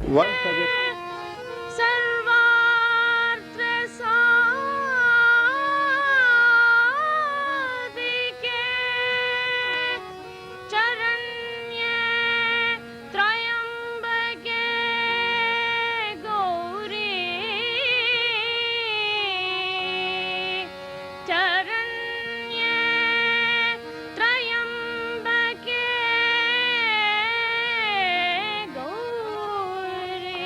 One suggestion. सर्वार्थ साधिके चरण्ये त्र्यम्बके गौरी चरण्ये त्र्यम्बके गौरी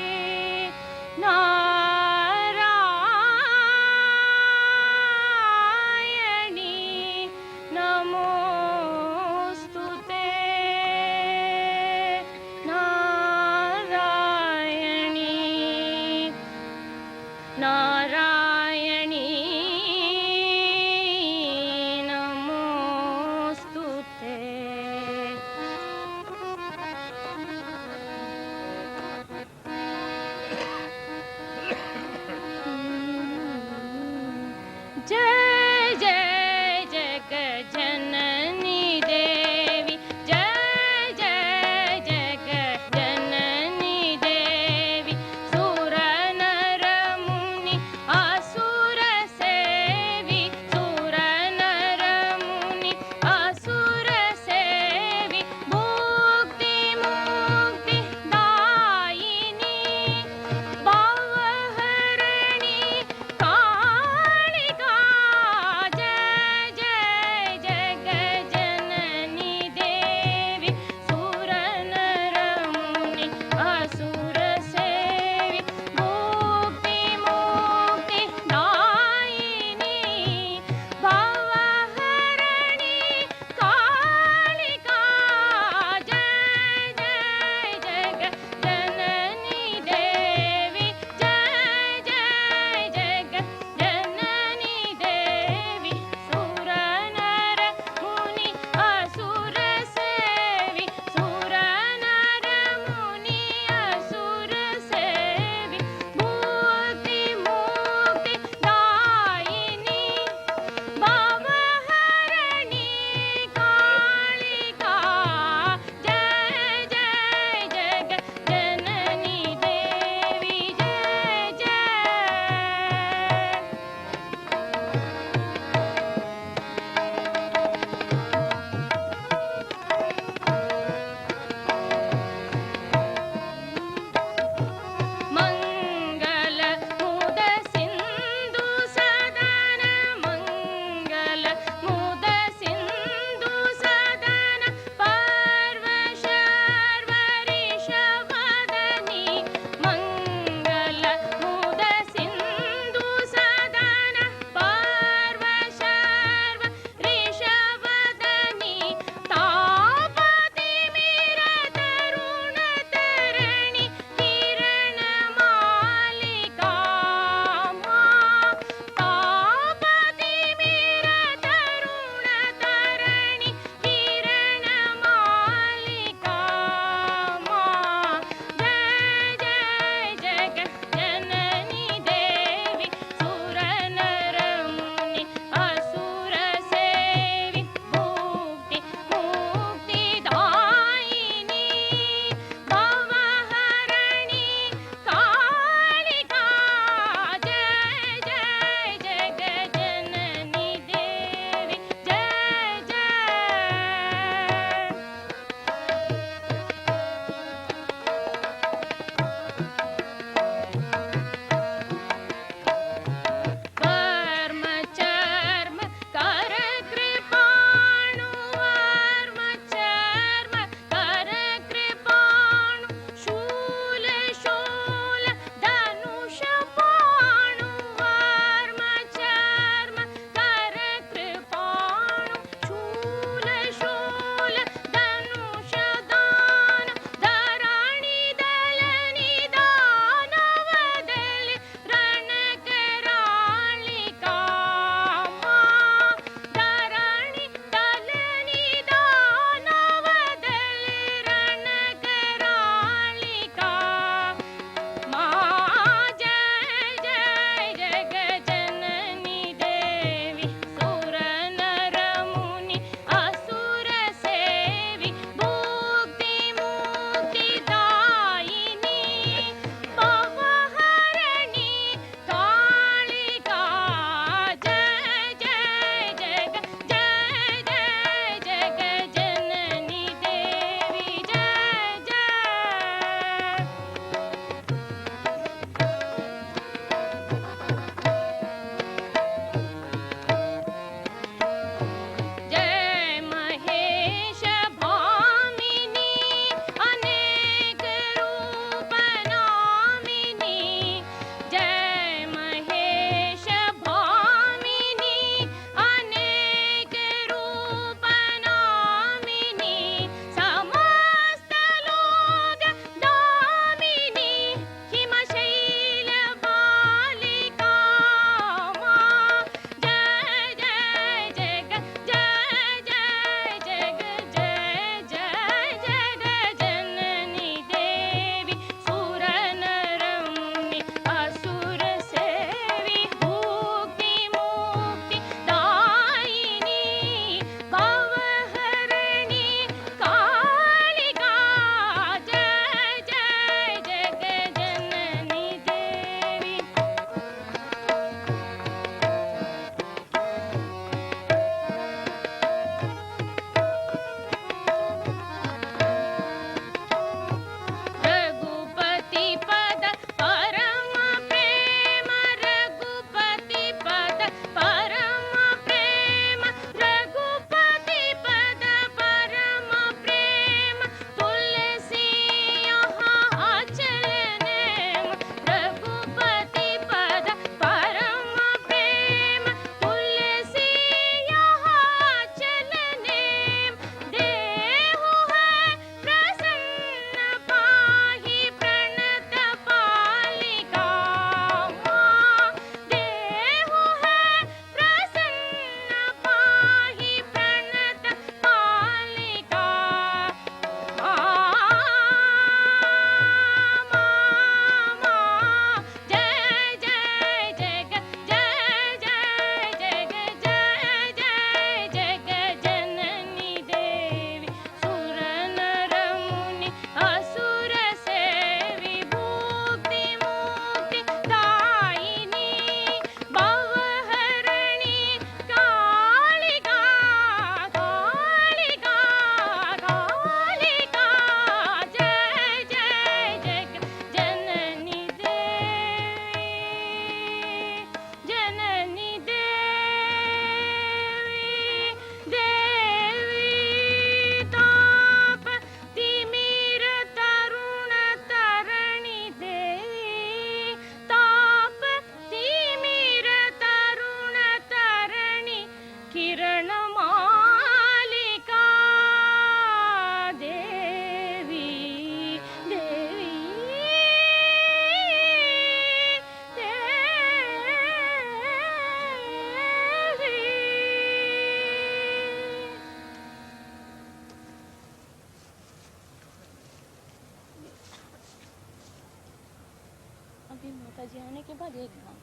बाबाजी आने के बाद एक गाना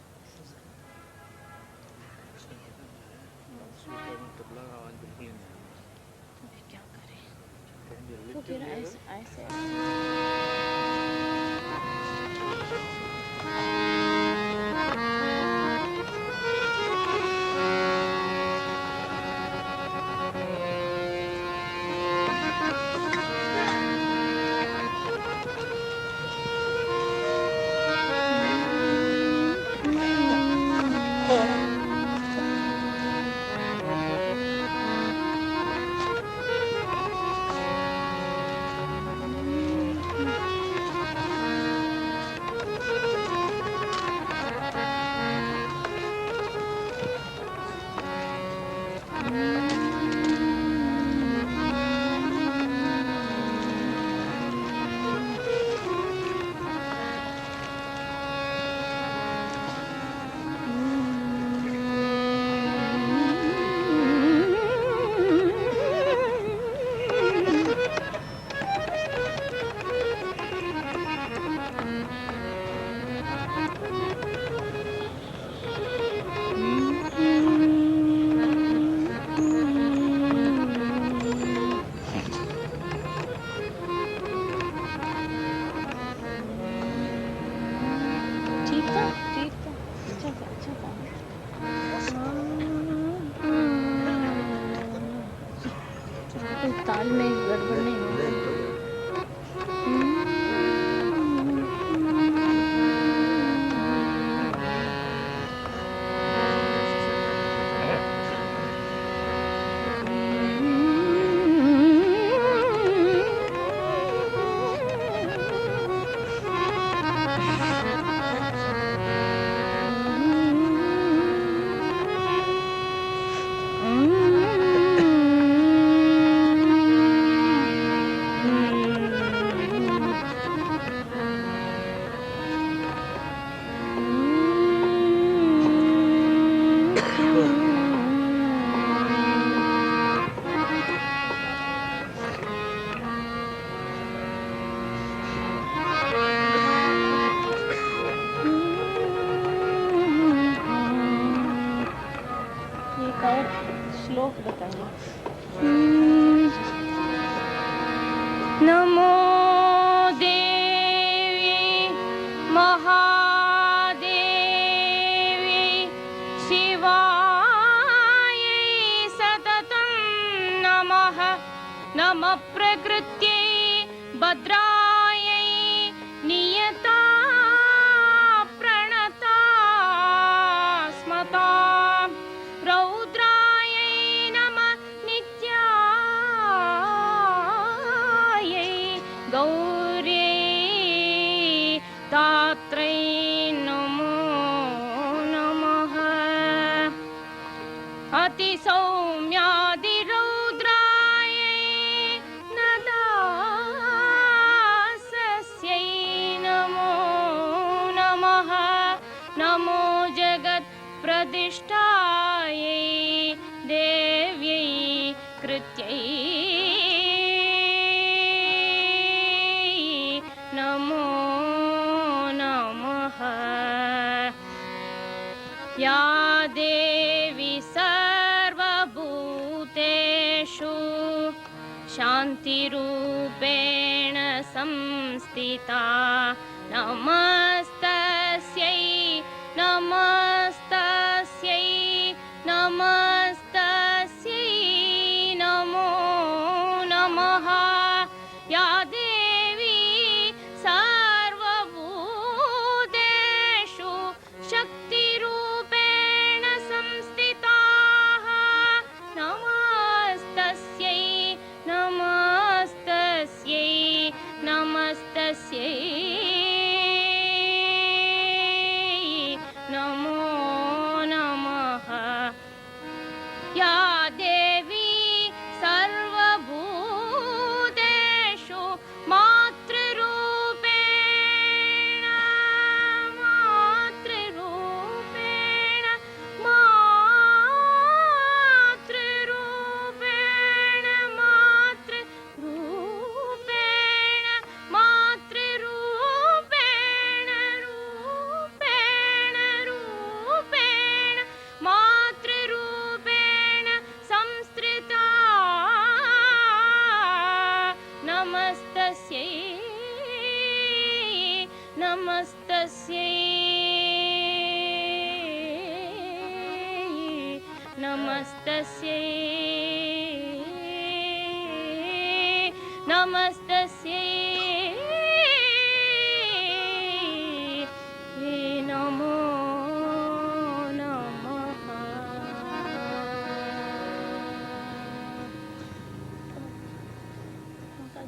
क्या करें तो फिर ऐसे ताल में गड़बड़ नहीं होगा। श्लोक बताइए। नमो देवी महादेवी शिवाय सततं नमः। नमः प्रकृत्यै भद्रायै नियता प्रणता स्मता रौद्रायै नमः नित्यायै गौर्यै दात्रै नमो नमः। अतिसौम्यादिरौद्रायै नदासस्यै नमो नमः। नमो जगत्प्रतिष्ठायै देव्यै कृत्यै नमो नमः। या देवी सर्वभूतेषु शान्तिरूपेण संस्थिता नमस्तस्यै नमस्तस्यै नमस्तस्यै नमो नमः। या देवी सर्वभूतेषु शक्तिरूपेण संस्थिता नमस्तस्यै नमस्तस्यै नमस्तस्यै नमो नमः। या देवी सर्वभूतेषु मातृरूपेण मातृरूपेण मातृरूपेण मातृरूपेण मातृरूपेण नमस्तस्यै नमस्तस्यै नमस्तस्यै नमो नमः।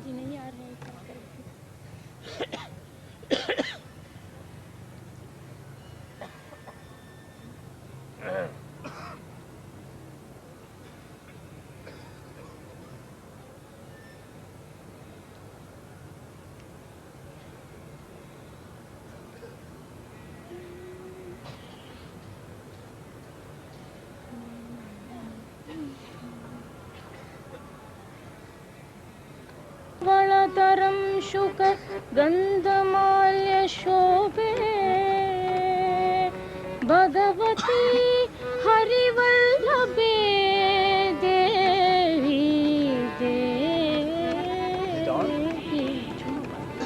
जी नहीं आ रहे वळतरं शुक गन्धमाल्य शोभे भगवती हरिवल्लभे देवी देवी।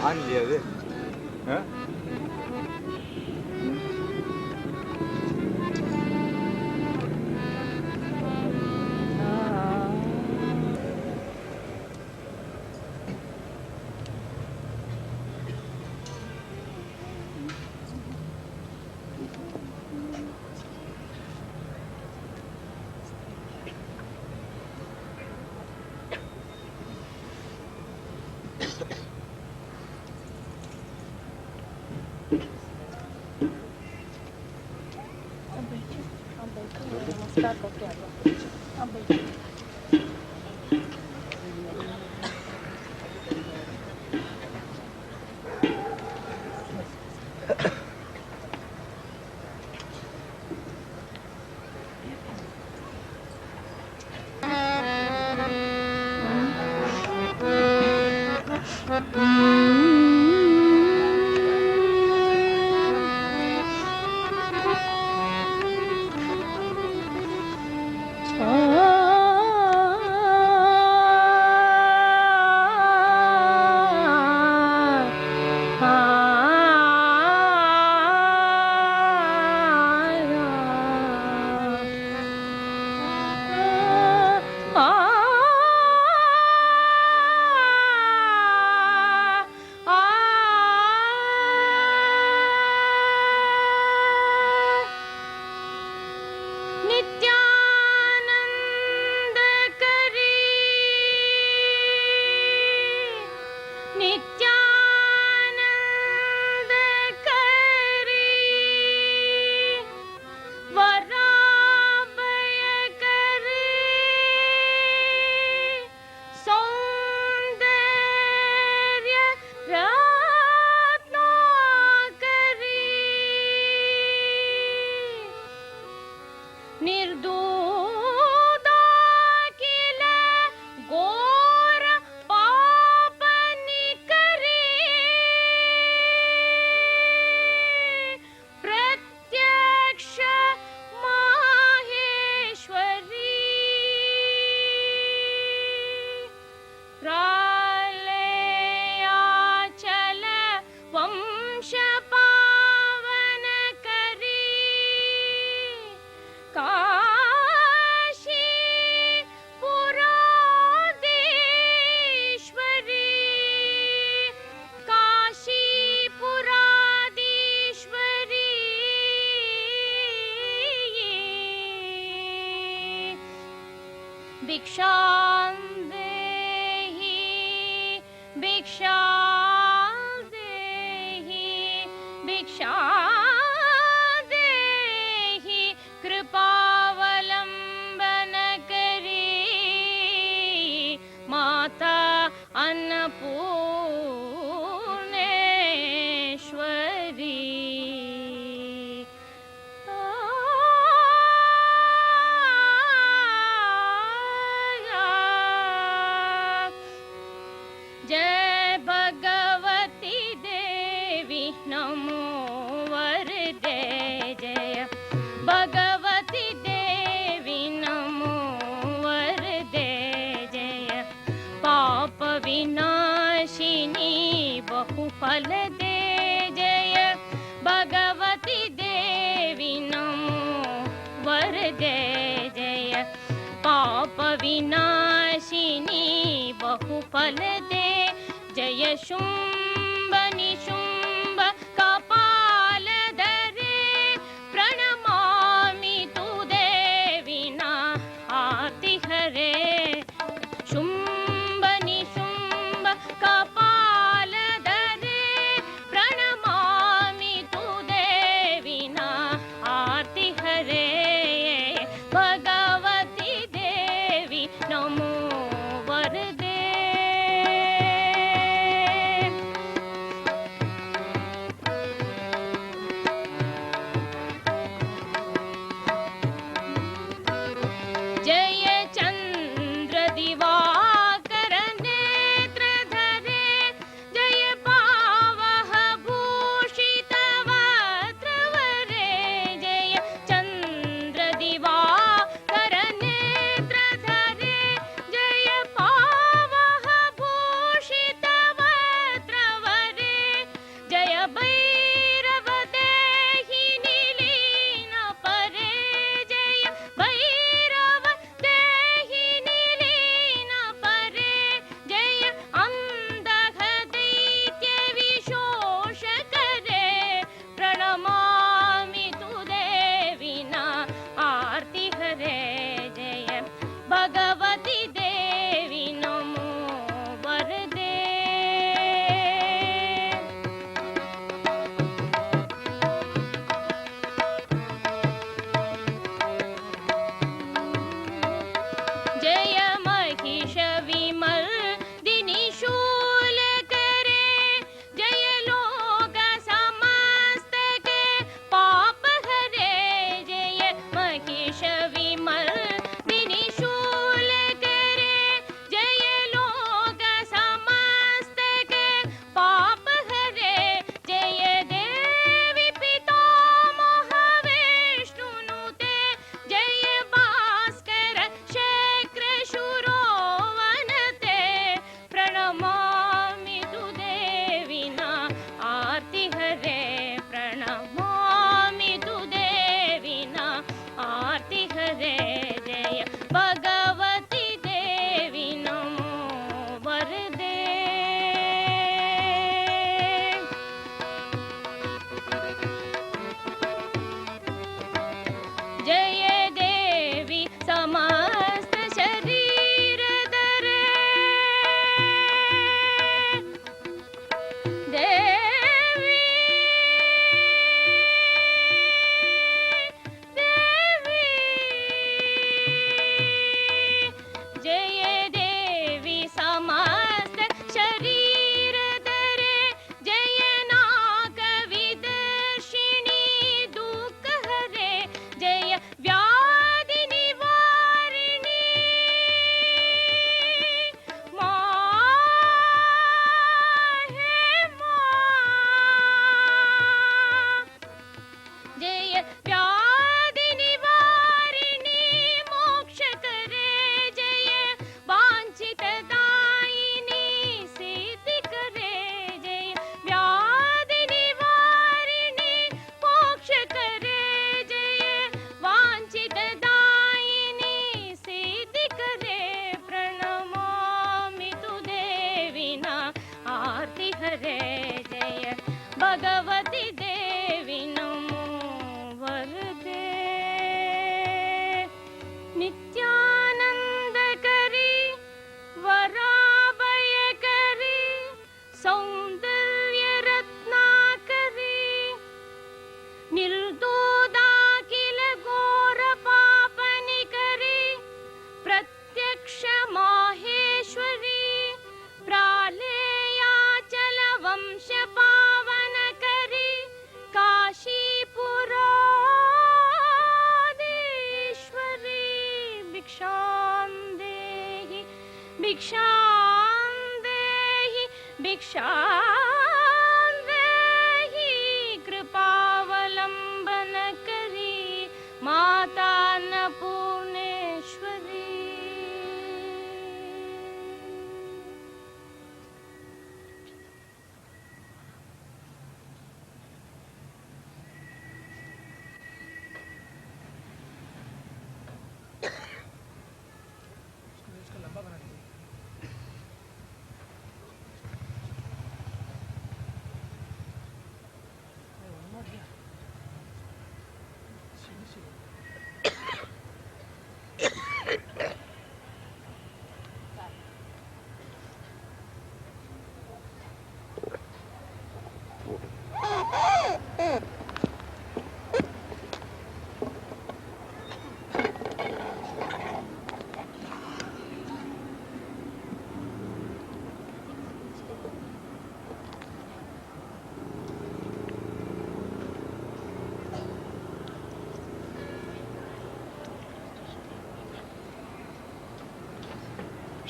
आन लिया रे हाँ? नमस्कार करके आ जाओ। अब बैठिए। भिक्षां देहि भिक्षां देहि भिक्षां देहि कृपावलंबन करी माता अन्नपूर्णेश्वरी। जय भगवती देवी नमो वरदे जय भगवती देवी नमो वरदे जय पाप विनाशिनी बहुफल दे जय भगवती देवी नमो वर दे जय पाप विनाशिनी बहुफल दे जय शुंभ निशुंभ कपाल धरे प्रणमामि तु देवी ना आरती हरे शुंभ निशुंभ कपाल धरे प्रणमामि तु देवी ना आरती हरे भगवती देवी नमो वरदे जय चंद्र दिवाकर नेत्र धरे जय पावह भूषित वस्त्र वरे जय चंद्र दिवाकर नेत्र धरे जय पावह भूषित वस्त्र वरे जय भैरव देहि नीलीन परे जय भैरव देहि नीलीन परे जय अंधः दैत्य विशोष करे प्रणमामि तु देवी ना आरती हरे जय भगवती देवी नमो वरदे जय महिष विमल दिनि शूल करे जय लोक समस्त के पाप हरे जय महिष विमल दिनि शूल करे जय लोक समस्त के पाप हरे जय देवी पितामह विष्णुनुते जय भास्कर शक्र शूरोवनते प्रणमामि तु देवी ना आरती हरे प्रणमामि तु देवी ना आरती हरे जय भगवती देवी नमो वरदे जय देवी समस्त शरीर धरे देवी देवी जय देवी समस्त शरीर धरे जय नाग विदर्शिनी दुःख हरे जय व्याधि निवारिणी माहे जय व्याधि निवारिणी मोक्ष करे जय वांछित दायिनी सिद्धि करे जय व्याधि निवारिणी मोक्ष करे जय वांछित दायिनी सिद्धि करे प्रणमामि तु देवी ना आरती हरे जय भगवती देवी नमो वरदे नित्यानंद करी वराभय करी सौंदर्य रत्नाकरी निर्दोदाखिल घोर पापनि करी प्रत्यक्ष माहेश्वरी प्रालेयाचल वंश पावन करी काशीपुराधीश्वरी भिक्षां देहि भिक्षां देहि भिक्षां देहि कृपावलंबन करी माता Annapurneshwari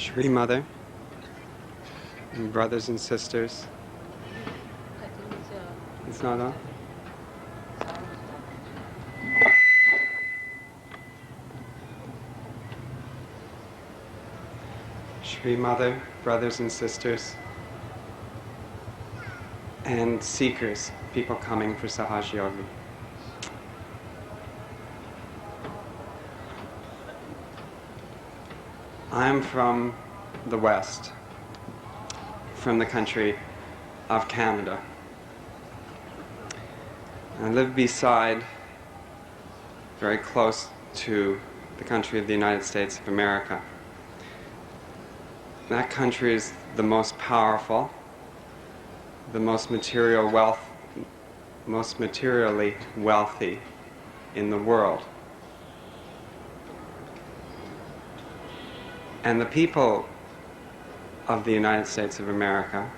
Shri Mother, and brothers and sisters. It's not on? Shri Mother, brothers and sisters, and seekers, people coming for Sahaj Yogi. I'm from the West, from the country of Canada. I live beside, very close to the country of the United States of America. That country is the most powerful, the most materially wealthy in the world. And the people of the United States of America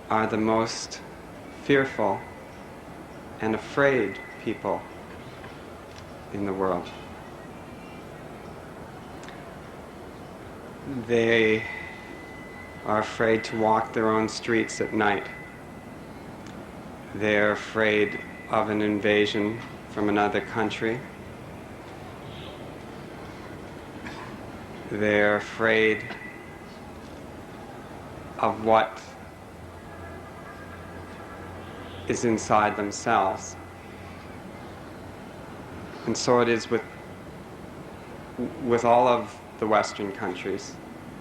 are the most fearful and afraid people in the world. They are afraid to walk their own streets at night. They're afraid of an invasion from another country. They're afraid of what is inside themselves. And so it is with all of the Western countries.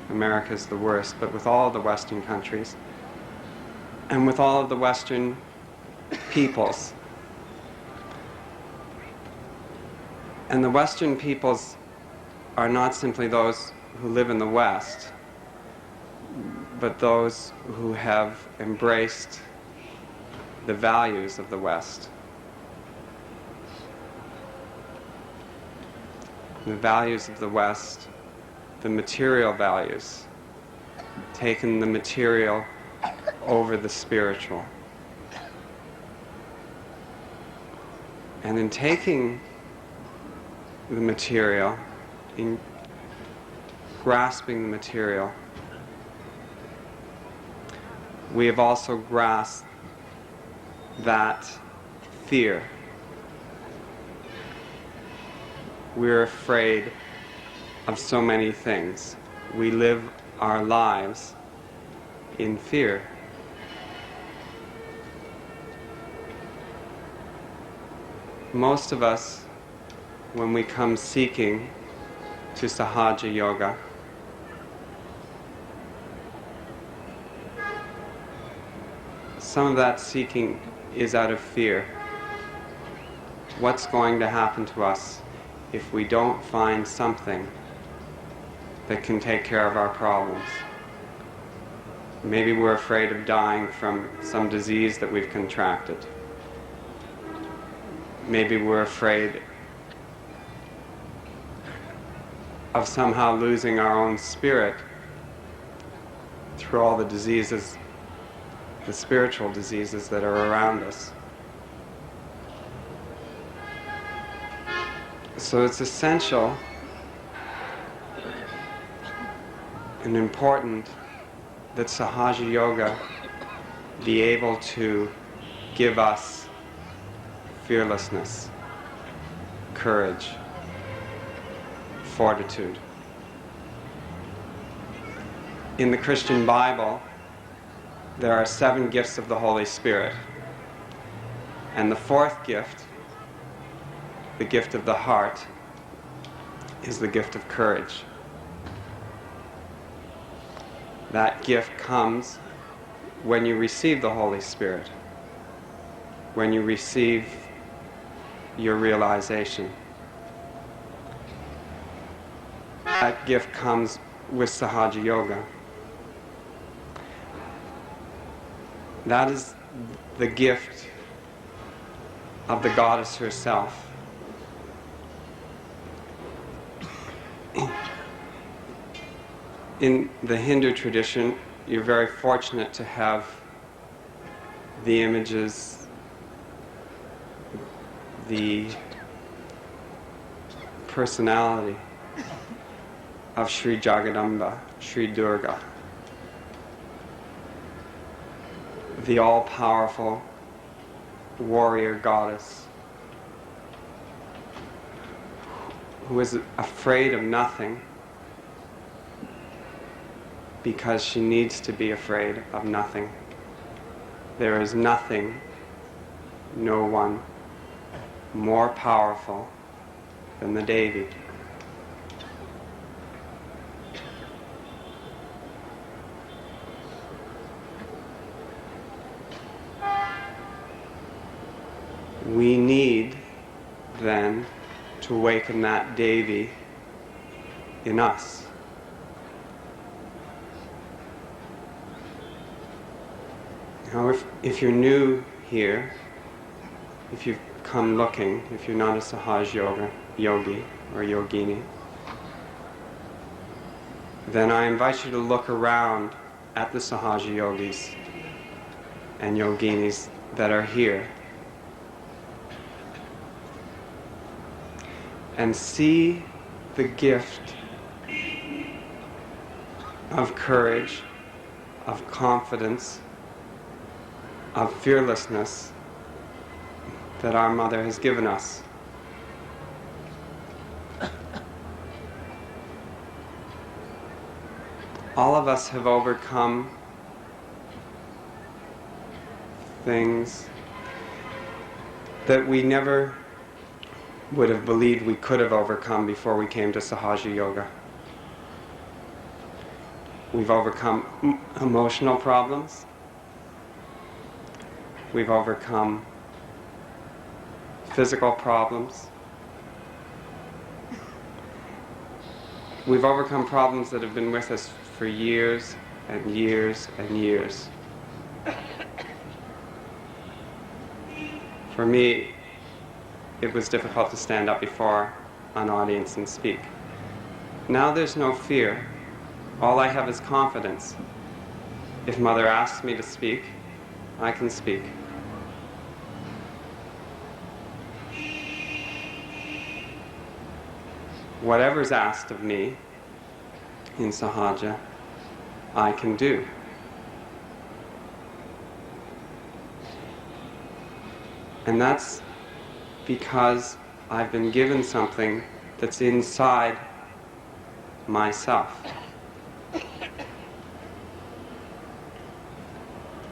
America's the worst, but with all of the Western countries and with all of the Western peoples. And the Western peoples are not simply those who live in the West, but those who have embraced the values of the West. The values of the West, the material values, taken the material over the spiritual. And in taking the material, in grasping the material, we have also grasped that fear. We're afraid of so many things. We live our lives in fear. Most of us, when we come seeking to Sahaja Yoga, some of that seeking is out of fear. What's going to happen to us if we don't find something that can take care of our problems? Maybe we're afraid of dying from some disease that we've contracted. Maybe we're afraid of somehow losing our own spirit through all the diseases, the spiritual diseases that are around us. So it's essential and important that Sahaja Yoga be able to give us fearlessness, courage, fortitude. In the Christian Bible, there are 7 gifts of the Holy Spirit. And the 4th gift, the gift of the heart, is the gift of courage. That gift comes when you receive the Holy Spirit, when you receive your realization. That gift comes with Sahaja Yoga. That is the gift of the goddess herself. In the Hindu tradition, you're very fortunate to have the images, the personality of Sri Jagadamba, Sri Durga, the all-powerful warrior goddess who is afraid of nothing because she needs to be afraid of nothing. There is nothing, no one, more powerful than the Devi. We need, then, to awaken that Devi in us. Now, if you're new here, if you've come looking, if you're not a Sahaj yogi or yogini, then I invite you to look around at the Sahaja yogis and yoginis that are here and see the gift of courage, of confidence, of fearlessness that our Mother has given us. All of us have overcome things that we never would have believed we could have overcome before we came to Sahaja Yoga. We've overcome emotional problems. We've overcome physical problems. We've overcome problems that have been with us for years and years and years. For me, it was difficult to stand up before an audience and speak. Now there's no fear. All I have is confidence. If Mother asks me to speak, I can speak. Whatever's asked of me in Sahaja, I can do. And that's because I've been given something that's inside myself.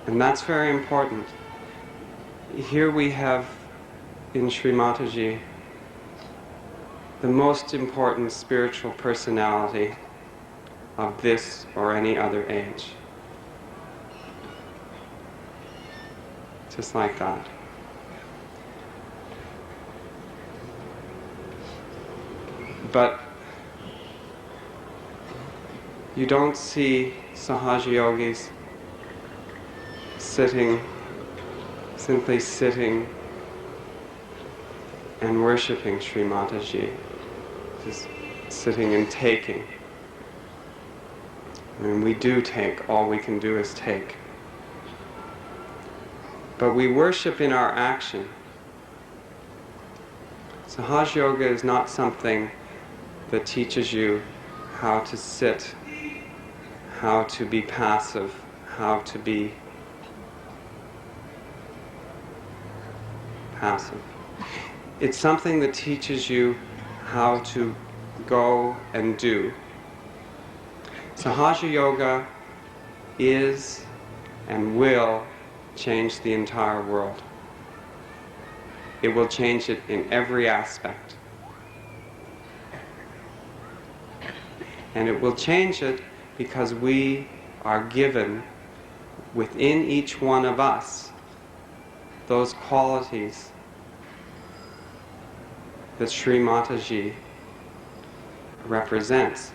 And that's very important. Here we have in Sri Mataji the most important spiritual personality of this or any other age. Just like that. But you don't see Sahaja yogis simply sitting and worshipping Sri Mataji, just sitting and taking. I mean, we do take, all we can do is take. But we worship in our action. Sahaja Yoga is not something that teaches you how to sit, how to be passive, how to be passive. It's something that teaches you how to go and do. Sahaja Yoga is and will change the entire world. It will change it in every aspect. And it will change it because we are given within each one of us those qualities that Sri Mataji represents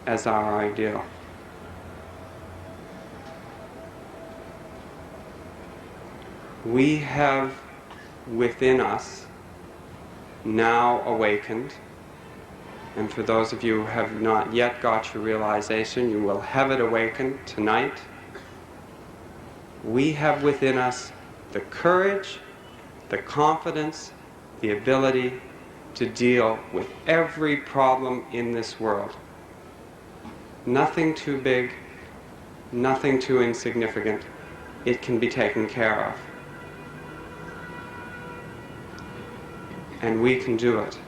as our ideal. We have within us now awakened, and for those of you who have not yet got your realization, you will have it awakened tonight. We have within us the courage, the confidence, the ability to deal with every problem in this world. Nothing too big, nothing too insignificant. It can be taken care of. And we can do it.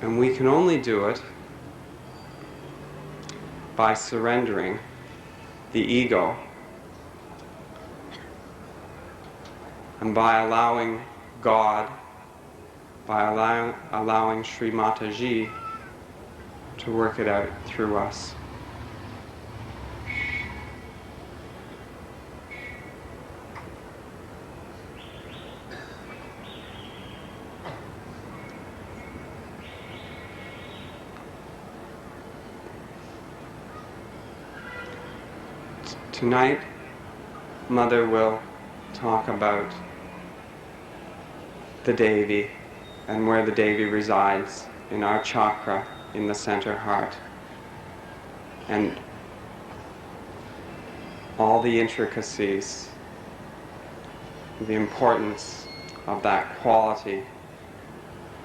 And we can only do it by surrendering the ego and by allowing God, by allowing Sri Mataji to work it out through us. Tonight, Mother will talk about the Devi and where the Devi resides in our chakra in the center heart, and all the intricacies, the importance of that quality,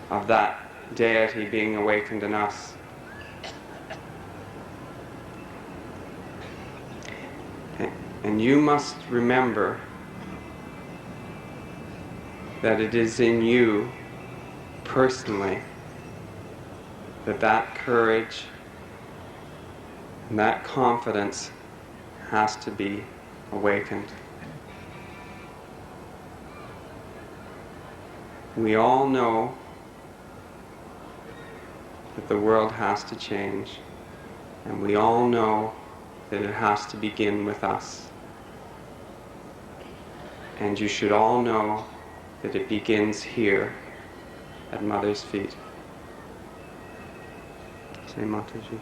of that deity being awakened in us. And you must remember that it is in you personally that courage and that confidence has to be awakened. We all know that the world has to change, and we all know that it has to begin with us. And you should all know that it begins here at Mother's feet. Say Mataji.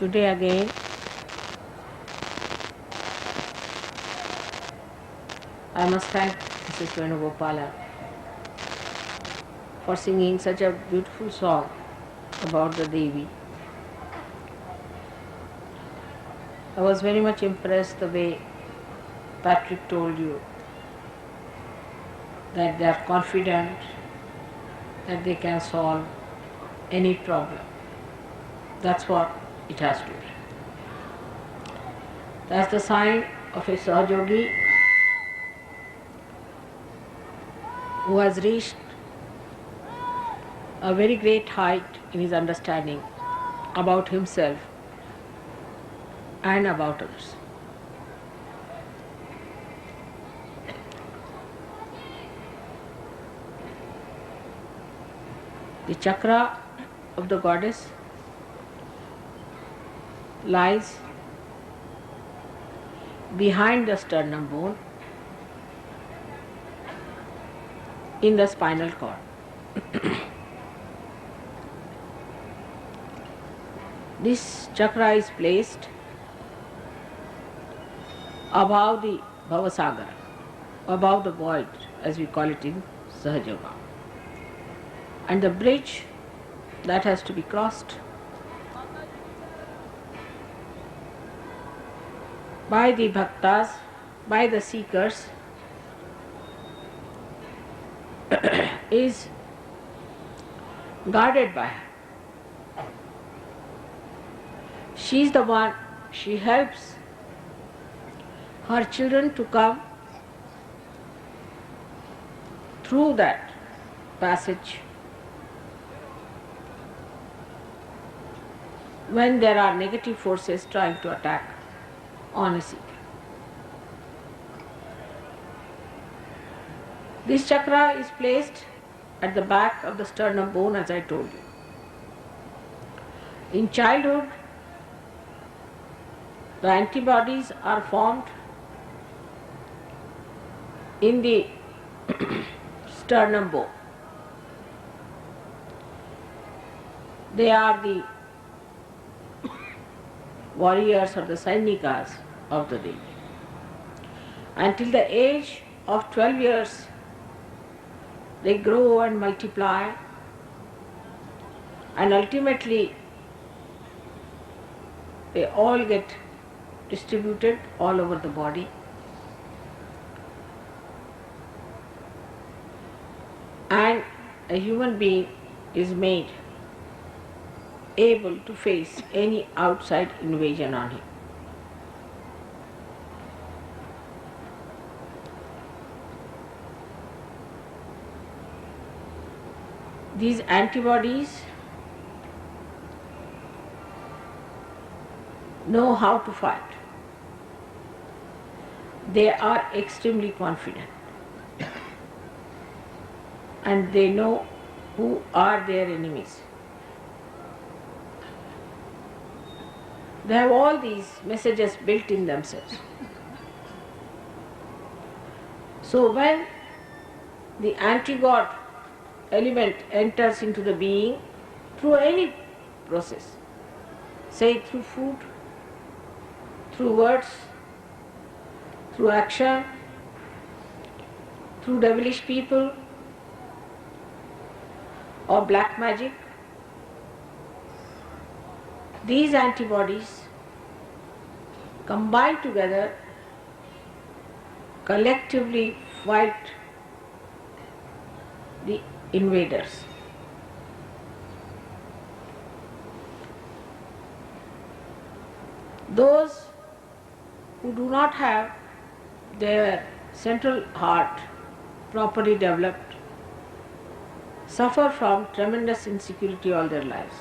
Today again, I must thank Mrs. Venugopala for singing such a beautiful song about the Devi. I was very much impressed the way Patrick told you that they are confident that they can solve any problem. That's what it has to be. That's the sign of a Sahajogi who has reached a very great height in his understanding about himself and about others. The chakra of the goddess lies behind the sternum bone in the spinal cord. This chakra is placed above the Bhavasagara, above the void, as we call it in Sahaja Yoga. And the bridge that has to be crossed by the bhaktas, by the seekers, is guarded by her. She is the one, she helps her children to come through that passage when there are negative forces trying to attack on a seeker. This chakra is placed at the back of the sternum bone, as I told you. In childhood, the antibodies are formed in the sternum bone. They are the warriors or the Sainikas of the day. Until the age of 12 years, they grow and multiply, and ultimately they all get distributed all over the body. And a human being is made able to face any outside invasion on him. These antibodies know how to fight. They are extremely confident, and they know who are their enemies. They have all these messages built in themselves. So when the anti-God element enters into the being through any process, say through food, through words, through action, through devilish people, or black magic, these antibodies combine together, collectively fight the invaders. Those who do not have their central heart properly developed suffer from tremendous insecurity all their lives.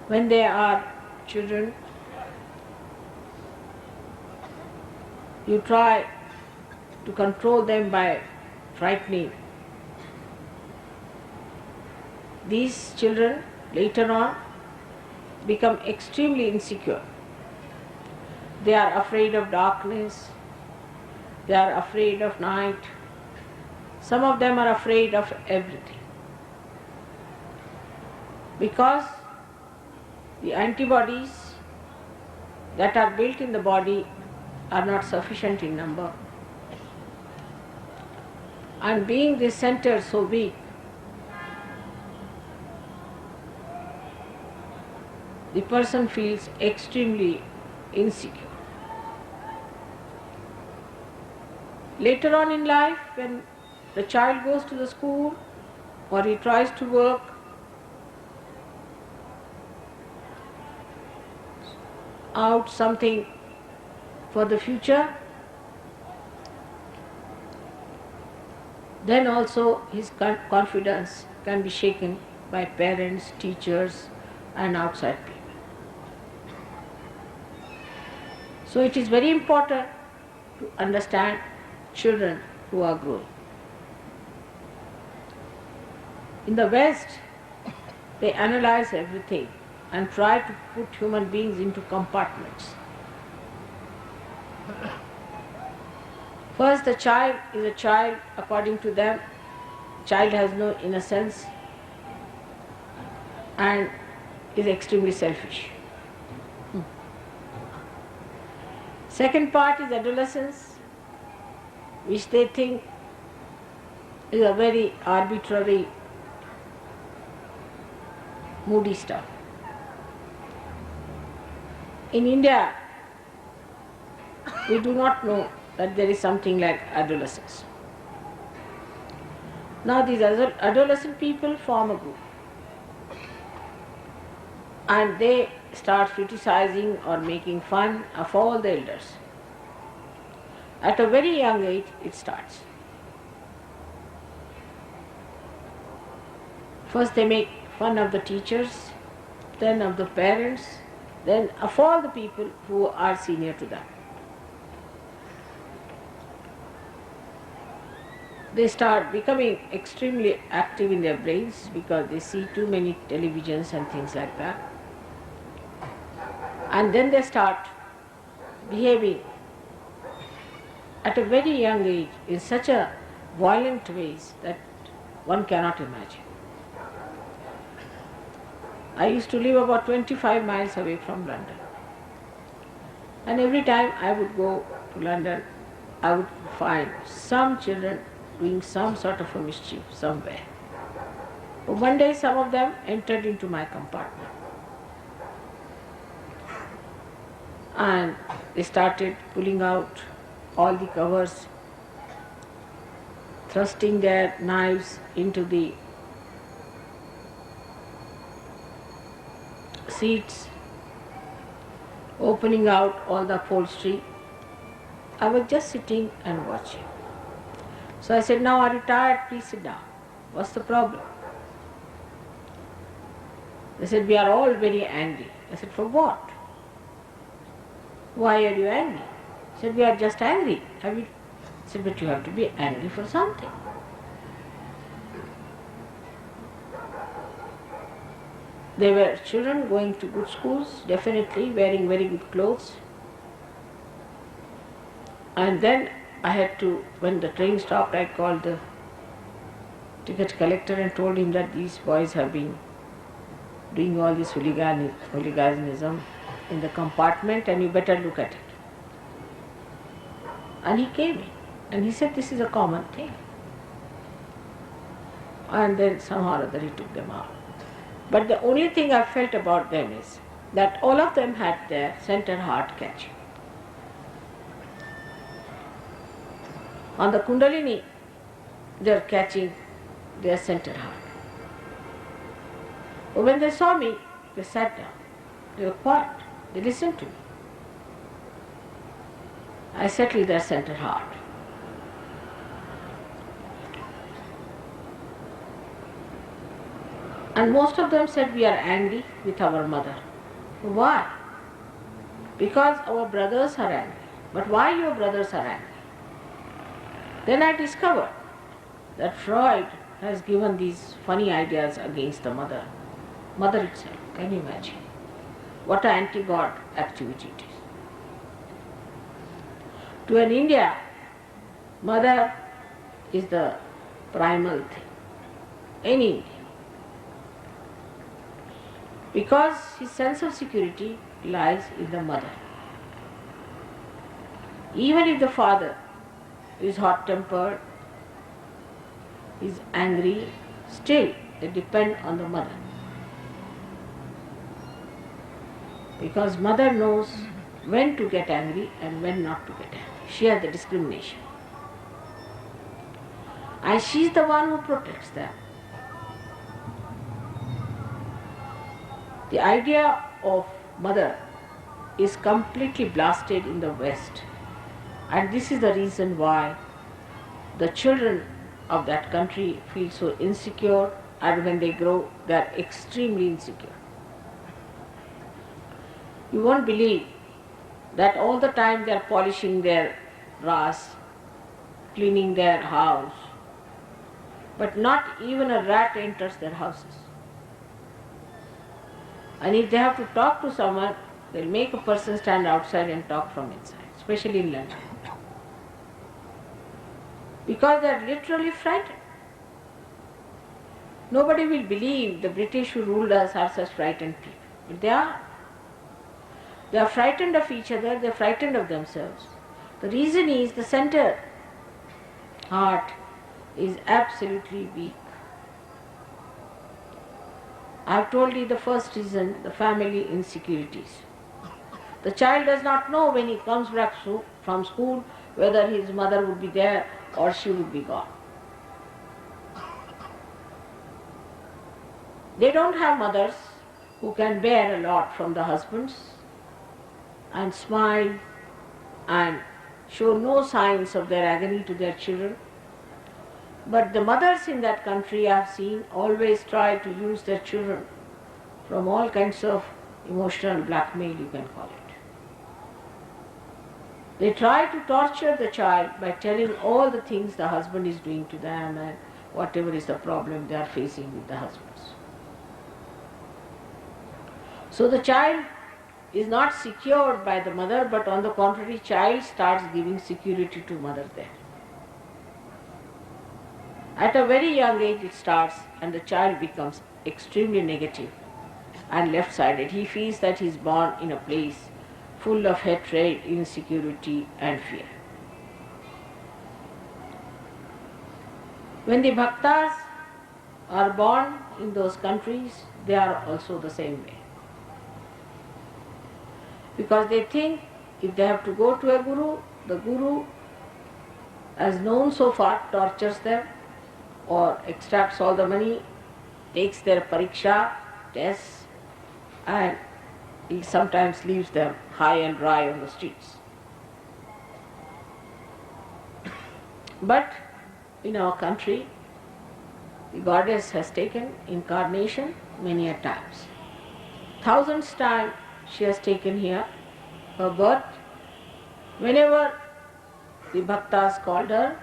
When they are children, you try to control them by frightening. These children later on become extremely insecure. They are afraid of darkness, they are afraid of night, some of them are afraid of everything. Because the antibodies that are built in the body are not sufficient in number. And being this center so weak, the person feels extremely insecure. Later on in life, when the child goes to the school or he tries to work, out something for the future, then also his confidence can be shaken by parents, teachers, and outside people. So it is very important to understand children who are growing. In the West, they analyze everything and try to put human beings into compartments. First, the child is a child according to them. Child has no innocence and is extremely selfish. Second part is adolescence, which they think is a very arbitrary, moody stuff. In India, we do not know that there is something like adolescence. Now these adolescent people form a group and they start criticizing or making fun of all the elders. At a very young age it starts. First they make fun of the teachers, then of the parents, then of all the people who are senior to them. They start becoming extremely active in their brains because they see too many televisions and things like that. And then they start behaving at a very young age in such a violent ways that one cannot imagine. I used to live about 25 miles away from London. And every time I would go to London, I would find some children doing some sort of a mischief somewhere. But one day some of them entered into my compartment. And they started pulling out all the covers, thrusting their knives into the seats, opening out all the upholstery. I was just sitting and watching. So I said, "Now are you tired? Please sit down. What's the problem?" They said, "We are all very angry." I said, "For what? Why are you angry?" He said, "We are just angry." I said, "But you have to be angry for something." They were children going to good schools, definitely wearing very good clothes. And then I had to, when the train stopped, I called the ticket collector and told him that these boys have been doing all this hooliganism in the compartment and you better look at it. And he came in and he said, "This is a common thing." And then somehow or other he took them out. But the only thing I felt about them is that all of them had their center heart catching. On the Kundalini, they are catching their center heart. But when they saw me, they sat down. They were quiet. They listened to me. I settled their center heart. And most of them said, "We are angry with our mother." Why? Because our brothers are angry. But why your brothers are angry? Then I discovered that Freud has given these funny ideas against the mother. Mother itself, can you imagine? What an anti-God activity it is. To an India, mother is the primal thing. Any Indian. Because his sense of security lies in the mother. Even if the father is hot-tempered, is angry, still they depend on the mother. Because mother knows when to get angry and when not to get angry. She has the discrimination. And she is the one who protects them. The idea of mother is completely blasted in the West, and this is the reason why the children of that country feel so insecure, and when they grow they are extremely insecure. You won't believe that all the time they are polishing their brass, cleaning their house, but not even a rat enters their houses. And if they have to talk to someone, they'll make a person stand outside and talk from inside, especially in London. Because they're literally frightened. Nobody will believe the British who ruled us are such frightened people. But they are. They are frightened of each other, they are frightened of themselves. The reason is the center heart is absolutely weak. I have told you the first reason, the family insecurities. The child does not know when he comes back from school whether his mother would be there or she would be gone. They don't have mothers who can bear a lot from the husbands and smile and show no signs of their agony to their children. But the mothers in that country, I have seen, always try to use their children from all kinds of emotional blackmail, you can call it. They try to torture the child by telling all the things the husband is doing to them and whatever is the problem they are facing with the husbands. So the child is not secured by the mother, but on the contrary, child starts giving security to mother there. At a very young age it starts, and the child becomes extremely negative and left-sided. He feels that he is born in a place full of hatred, insecurity and fear. When the bhaktas are born in those countries, they are also the same way. Because they think if they have to go to a guru, the guru, as known so far, tortures them or extracts all the money, takes their pariksha, tests, and he sometimes leaves them high and dry on the streets. But in our country, the goddess has taken incarnation many a times. Thousands times she has taken here her birth. Whenever the bhaktas called her,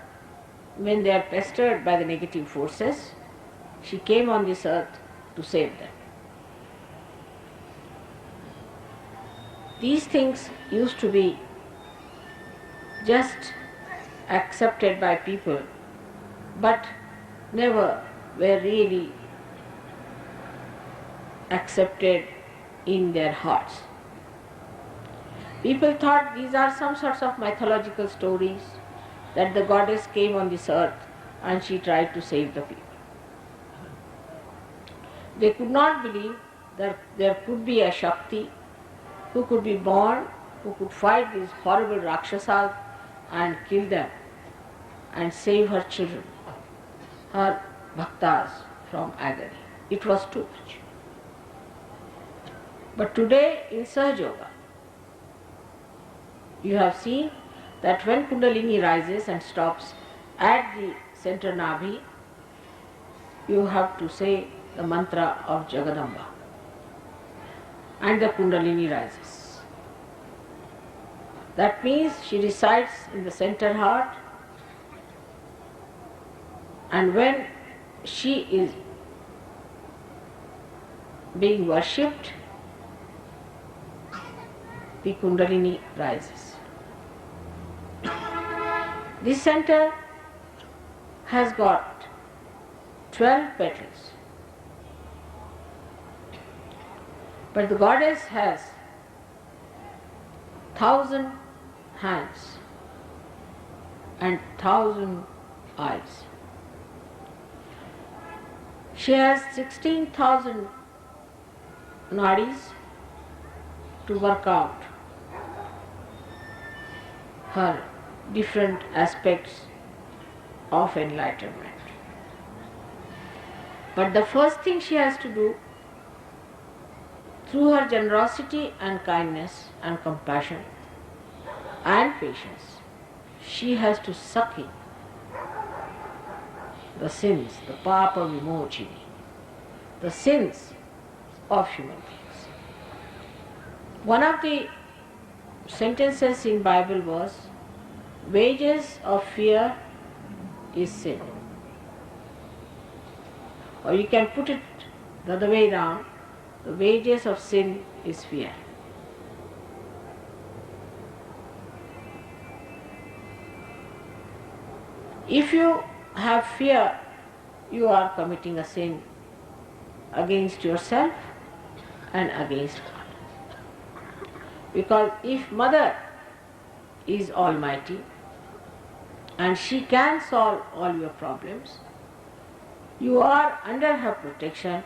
when they are pestered by the negative forces, she came on this earth to save them. These things used to be just accepted by people, but never were really accepted in their hearts. People thought these are some sorts of mythological stories, that the goddess came on this earth and she tried to save the people. They could not believe that there could be a Shakti who could be born, who could fight these horrible Rakshasas and kill them and save her children, her bhaktas, from agony. It was too much. But today in Sahaja Yoga, you have seen that when Kundalini rises and stops at the center Nabhi, you have to say the mantra of Jagadamba, and the Kundalini rises. That means she resides in the center heart, and when she is being worshipped, the Kundalini rises. This center has got 12 petals, but the goddess has 1,000 hands and 1,000 eyes. She has 16,000 nadis to work out her different aspects of enlightenment. But the first thing she has to do, through her generosity and kindness and compassion and patience, she has to suck in the sins, the papa vimochini, the sins of human beings. One of the sentences in Bible was, wages of fear is sin. Or you can put it the other way around, the wages of sin is fear. If you have fear, you are committing a sin against yourself and against God. Because if Mother is Almighty and she can solve all your problems, you are under her protection,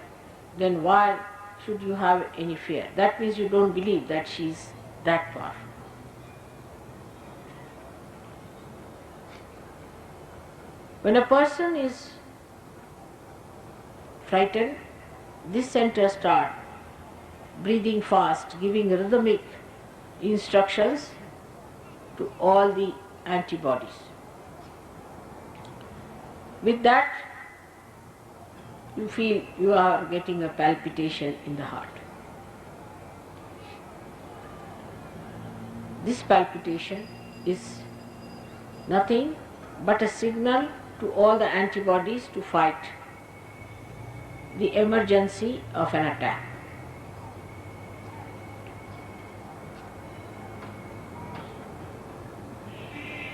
then why should you have any fear? That means you don't believe that she is that powerful. When a person is frightened, this center starts breathing fast, giving rhythmic instructions to all the antibodies. With that, you feel you are getting a palpitation in the heart. This palpitation is nothing but a signal to all the antibodies to fight the emergency of an attack.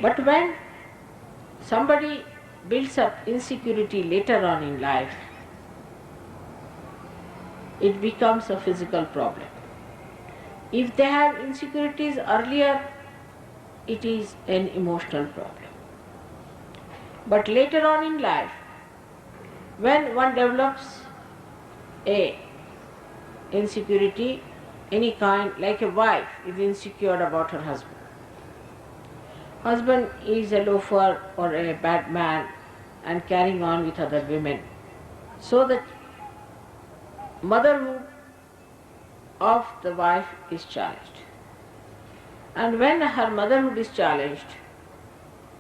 But when somebody builds up insecurity later on in life, it becomes a physical problem. If they have insecurities earlier, it is an emotional problem. But later on in life, when one develops a insecurity, any kind, like a wife is insecure about her husband. Husband is a loafer or a bad man and carrying on with other women. So that motherhood of the wife is challenged. And when her motherhood is challenged,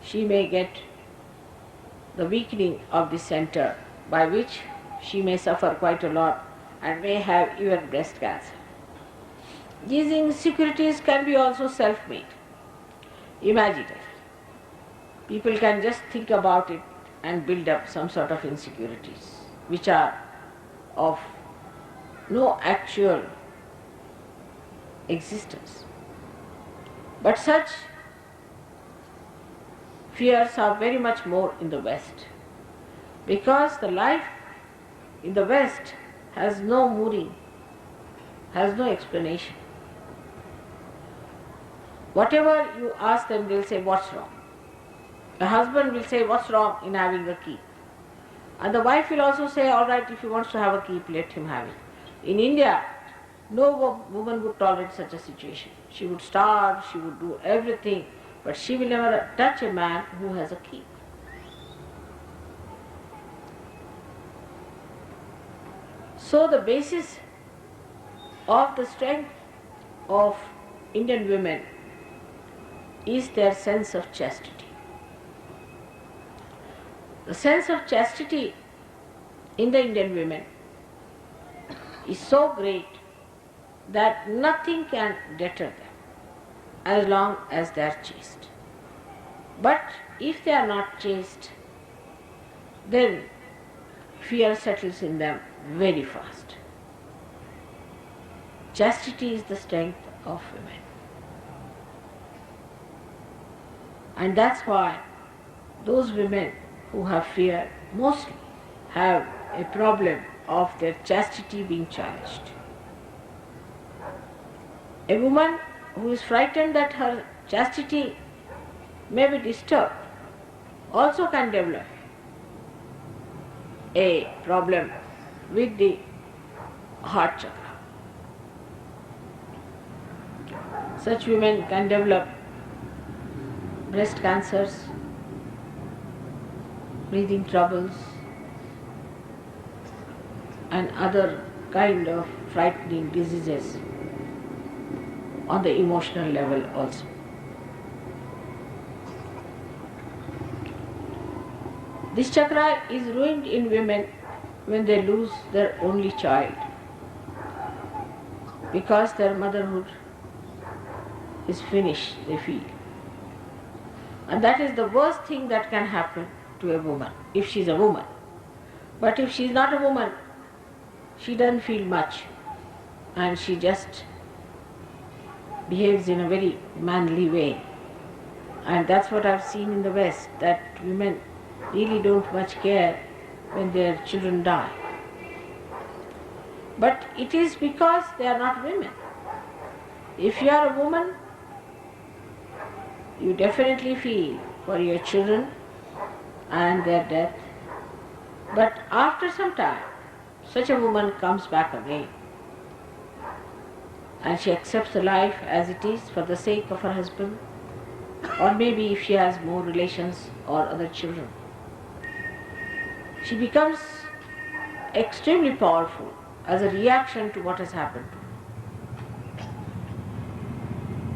she may get the weakening of the center, by which she may suffer quite a lot and may have even breast cancer. These insecurities can be also self-made, imaginary. People can just think about it and build up some sort of insecurities which are of no actual existence. But such fears are very much more in the West, because the life in the West has no mooring, has no explanation. Whatever you ask them, they'll say, what's wrong? The husband will say, what's wrong in having a keep? And the wife will also say, all right, if he wants to have a keep, let him have it. In India, no woman would tolerate such a situation. She would starve, she would do everything, but she will never touch a man who has a keep. So the basis of the strength of Indian women is their sense of chastity. The sense of chastity in the Indian women is so great that nothing can deter them as long as they are chaste. But if they are not chaste, then fear settles in them very fast. Chastity is the strength of women. And that's why those women who have fear mostly have a problem of their chastity being challenged. A woman who is frightened that her chastity may be disturbed also can develop a problem with the heart chakra. Such women can develop breast cancers, breathing troubles, and other kind of frightening diseases on the emotional level also. This chakra is ruined in women when they lose their only child, because their motherhood is finished, they feel. And that is the worst thing that can happen to a woman, if she is a woman. But if she is not a woman, she doesn't feel much, and she just behaves in a very manly way. And that's what I've seen in the West, that women really don't much care when their children die. But it is because they are not women. If you are a woman, you definitely feel for your children and their death. But after some time, such a woman comes back again, and she accepts the life as it is for the sake of her husband, or maybe if she has more relations or other children. She becomes extremely powerful as a reaction to what has happened to her.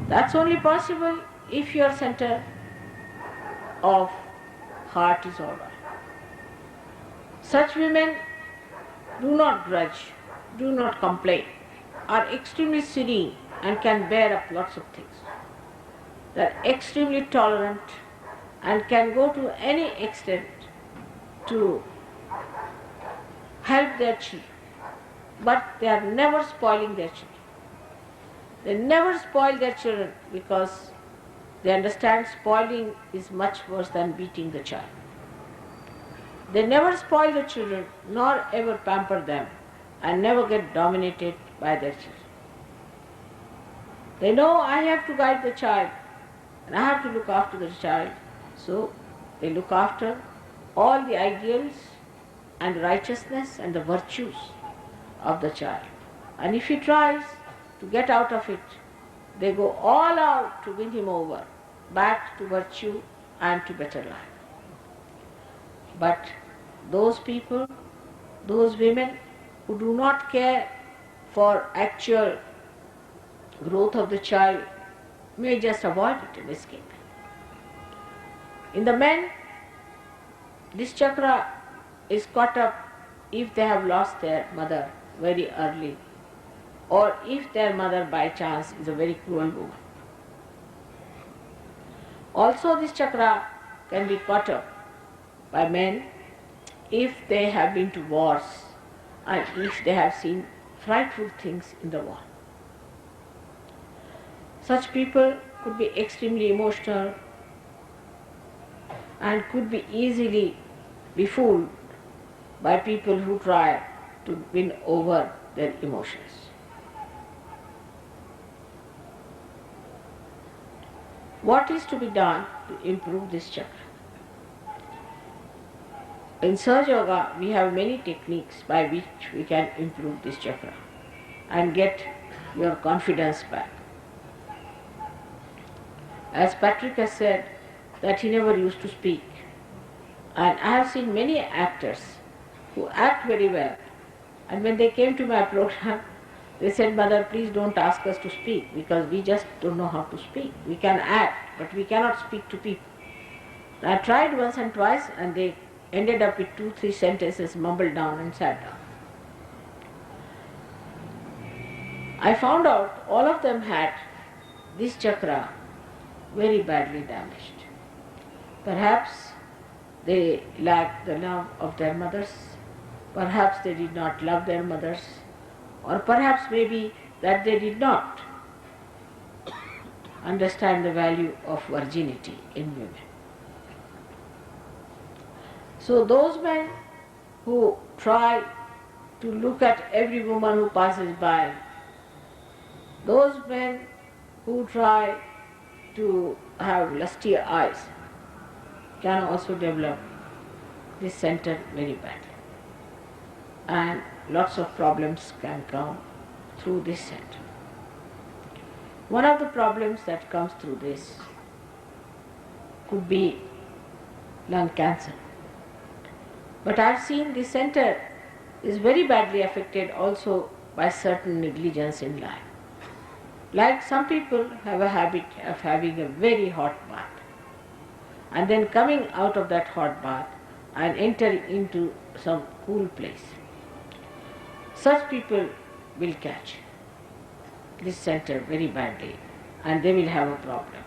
That's only possible if your center of heart is all right. Such women do not grudge, do not complain, are extremely serene and can bear up lots of things. They are extremely tolerant and can go to any extent to help their children. But they are never spoiling their children. They never spoil their children because they understand spoiling is much worse than beating the child. They never spoil the children nor ever pamper them and never get dominated by their children. They know I have to guide the child and I have to look after the child, so they look after all the ideals and righteousness and the virtues of the child. And if he tries to get out of it, they go all out to win him over, back to virtue and to better life. But those people, those women who do not care for actual growth of the child may just avoid it and escape. In the men, this chakra is caught up if they have lost their mother very early, or if their mother by chance is a very cruel woman. Also this chakra can be caught up by men if they have been to wars and if they have seen frightful things in the war. Such people could be extremely emotional and could be easily befooled by people who try to win over their emotions. What is to be done to improve this chakra? In Sahaja Yoga, we have many techniques by which we can improve this chakra and get your confidence back. As Patrick has said, that he never used to speak. And I have seen many actors who act very well. And when they came to my program, they said, "Mother, please don't ask us to speak because we just don't know how to speak. We can act, but we cannot speak to people." And I tried once and twice and they ended up with 2-3 sentences mumbled down and sat down. I found out all of them had this chakra very badly damaged. Perhaps they lacked the love of their mothers, perhaps they did not love their mothers, or perhaps maybe that they did not understand the value of virginity in women. So those men who try to look at every woman who passes by, those men who try to have lusty eyes, can also develop this center very badly. And lots of problems can come through this center. One of the problems that comes through this could be lung cancer. But I've seen this center is very badly affected also by certain negligence in life. Like some people have a habit of having a very hot bath and then coming out of that hot bath and entering into some cool place. Such people will catch this center very badly and they will have a problem.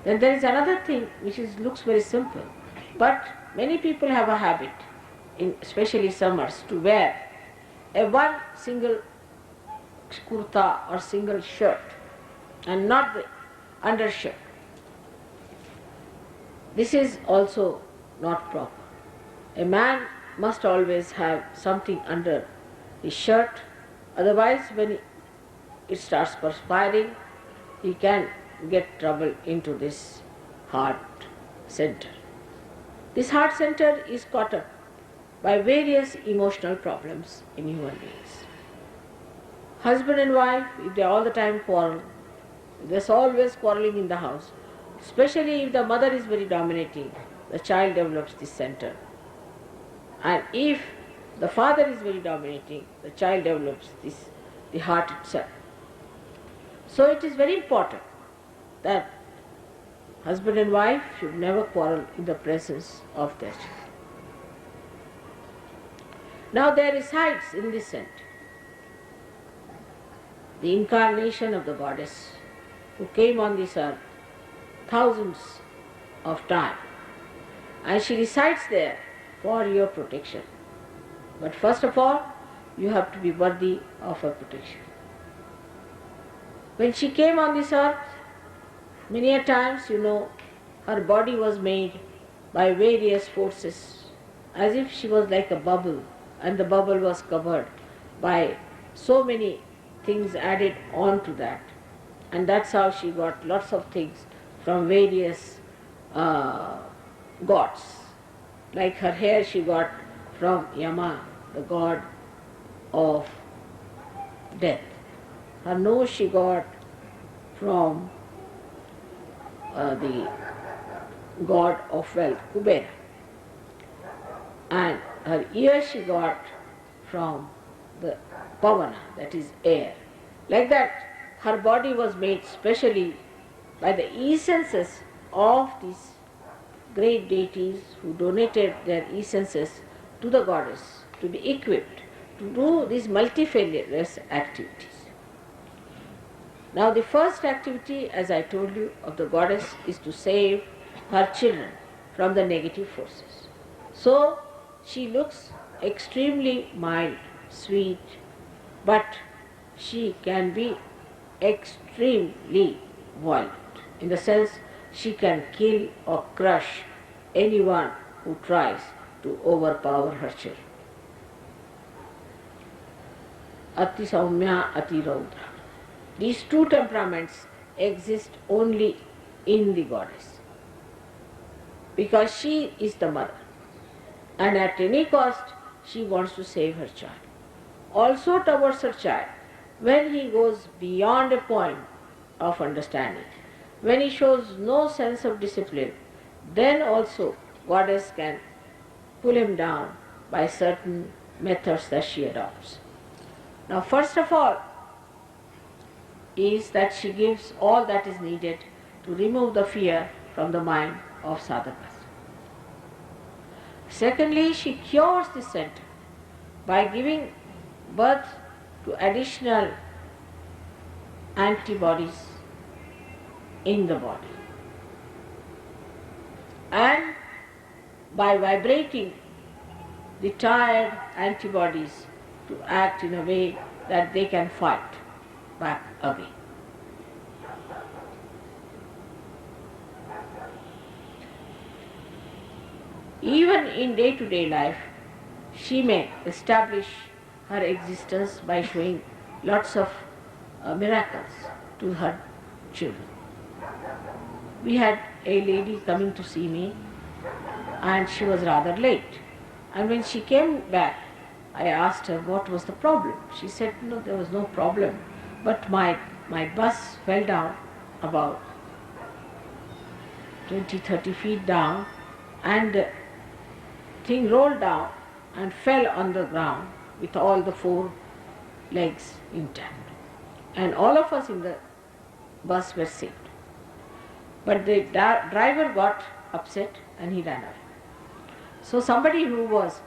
Then there is another thing which looks very simple, but many people have a habit, especially summers, to wear a one single kurta or single shirt and not the undershirt. This is also not proper. A man must always have something under his shirt, otherwise when it starts perspiring, he can get trouble into this heart center. This heart center is caught up by various emotional problems in human beings. Husband and wife, if they all the time quarrel, there's always quarreling in the house, especially if the mother is very dominating, the child develops this center. And if the father is very dominating, the child develops the heart itself. So it is very important that husband and wife should never quarrel in the presence of their children. Now there resides in this center the incarnation of the goddess who came on this earth thousands of times, and she resides there for your protection. But first of all, you have to be worthy of her protection. When she came on this earth, many a times, her body was made by various forces, as if she was like a bubble, and the bubble was covered by so many things added on to that. And that's how she got lots of things from various gods. Like her hair she got from Yama, the god of death. Her nose she got from the god of wealth, Kubera. And her ears she got from the Pavana, that is air. Like that, her body was made specially by the essences of these great deities who donated their essences to the goddess to be equipped to do these multifarious activities. Now the first activity, as I told you, of the goddess is to save her children from the negative forces. So she looks extremely mild, sweet, but she can be extremely violent, in the sense she can kill or crush anyone who tries to overpower her children. Ati Saumya, Ati Raudra. These two temperaments exist only in the goddess, because she is the mother, and at any cost she wants to save her child. Also towards her child, when he goes beyond a point of understanding, when he shows no sense of discipline, then also goddess can pull him down by certain methods that she adopts. Now first of all is that she gives all that is needed to remove the fear from the mind of sadhakas. Secondly, she cures the center by giving birth to additional antibodies in the body, and by vibrating the tired antibodies to act in a way that they can fight back again. Even in day-to-day life, she may establish her existence by showing lots of miracles to her children. We had a lady coming to see me, and she was rather late. And when she came back, I asked her what was the problem. She said, no, there was no problem, but my bus fell down about 20-30 feet down, and the thing rolled down and fell on the ground with all the 4 legs intact. And all of us in the bus were saved. But the driver got upset and he ran away. So somebody who was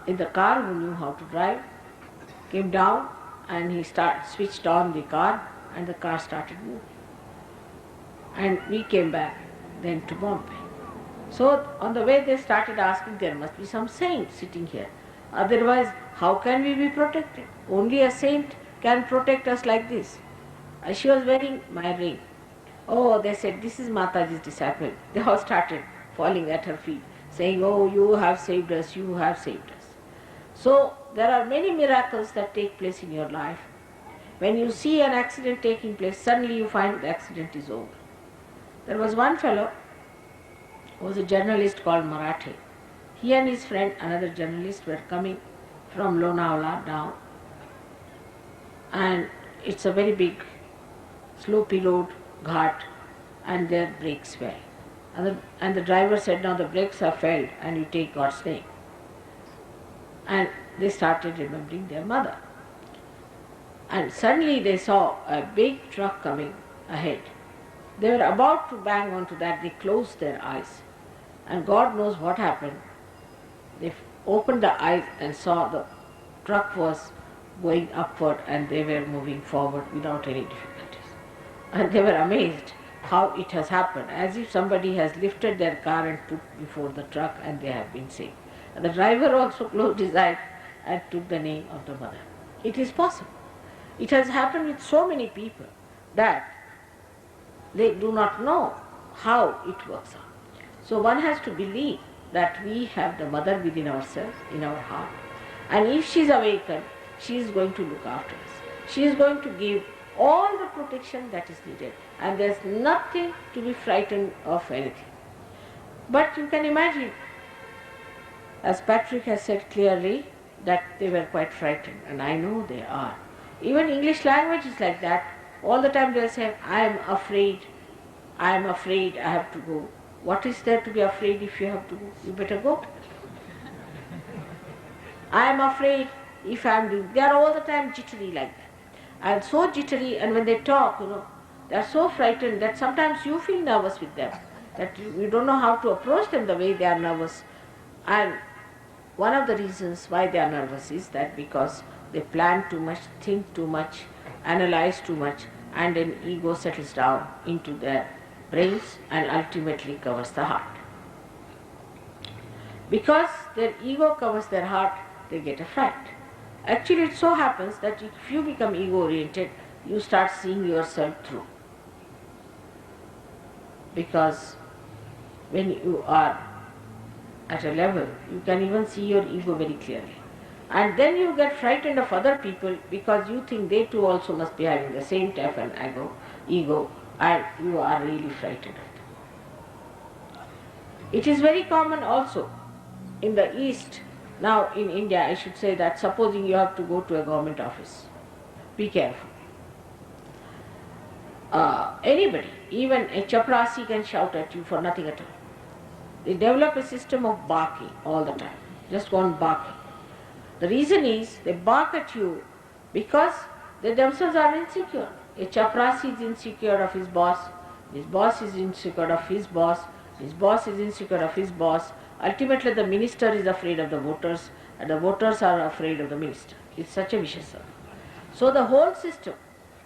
in the car, who knew how to drive, came down and he switched on the car, and the car started moving. And we came back then to Bombay. So on the way they started asking, there must be some saint sitting here. Otherwise, how can we be protected? Only a saint can protect us like this. And she was wearing my ring. Oh, they said, this is Mataji's disciple. They all started falling at her feet, saying, oh, you have saved us, you have saved us. So there are many miracles that take place in your life. When you see an accident taking place, suddenly you find the accident is over. There was one fellow who was a journalist called Marathe. He and his friend, another journalist, were coming from Lonavala down, and it's a very big slopey road, ghat, and their brakes failed. And the driver said, now the brakes have failed and you take God's name. And they started remembering their mother. And suddenly they saw a big truck coming ahead. They were about to bang onto that, they closed their eyes. And God knows what happened. opened the eyes and saw the truck was going upward and they were moving forward without any difficulties. And they were amazed how it has happened, as if somebody has lifted their car and put before the truck and they have been saved. And the driver also closed his eyes and took the name of the mother. It is possible. It has happened with so many people that they do not know how it works out. So one has to believe that we have the mother within ourselves, in our heart. And if she is awakened, she is going to look after us. She is going to give all the protection that is needed. And there is nothing to be frightened of anything. But you can imagine, as Patrick has said clearly, that they were quite frightened. And I know they are. Even English language is like that. All the time they will say, I am afraid, I have to go. What is there to be afraid if you have to go? You better go. I am afraid if I am doing. They are all the time jittery like that. And so jittery, and when they talk, they are so frightened that sometimes you feel nervous with them. That you don't know how to approach them the way they are nervous. And one of the reasons why they are nervous is that because they plan too much, think too much, analyze too much, and then ego settles down into their brains and ultimately covers the heart. Because their ego covers their heart, they get a fright. Actually, it so happens that if you become ego-oriented, you start seeing yourself through. Because when you are at a level, you can even see your ego very clearly. And then you get frightened of other people because you think they too also must be having the same type of ego, and you are really frightened of them. It is very common also in the East. Now in India, I should say that supposing you have to go to a government office, be careful. Anybody, even a chaprasi can shout at you for nothing at all. They develop a system of barking all the time, just go on barking. The reason is they bark at you because they themselves are insecure. A chaprasi is insecure of his boss is insecure of his boss is insecure of his boss. Ultimately the minister is afraid of the voters and the voters are afraid of the minister. It's such a vicious circle. So the whole system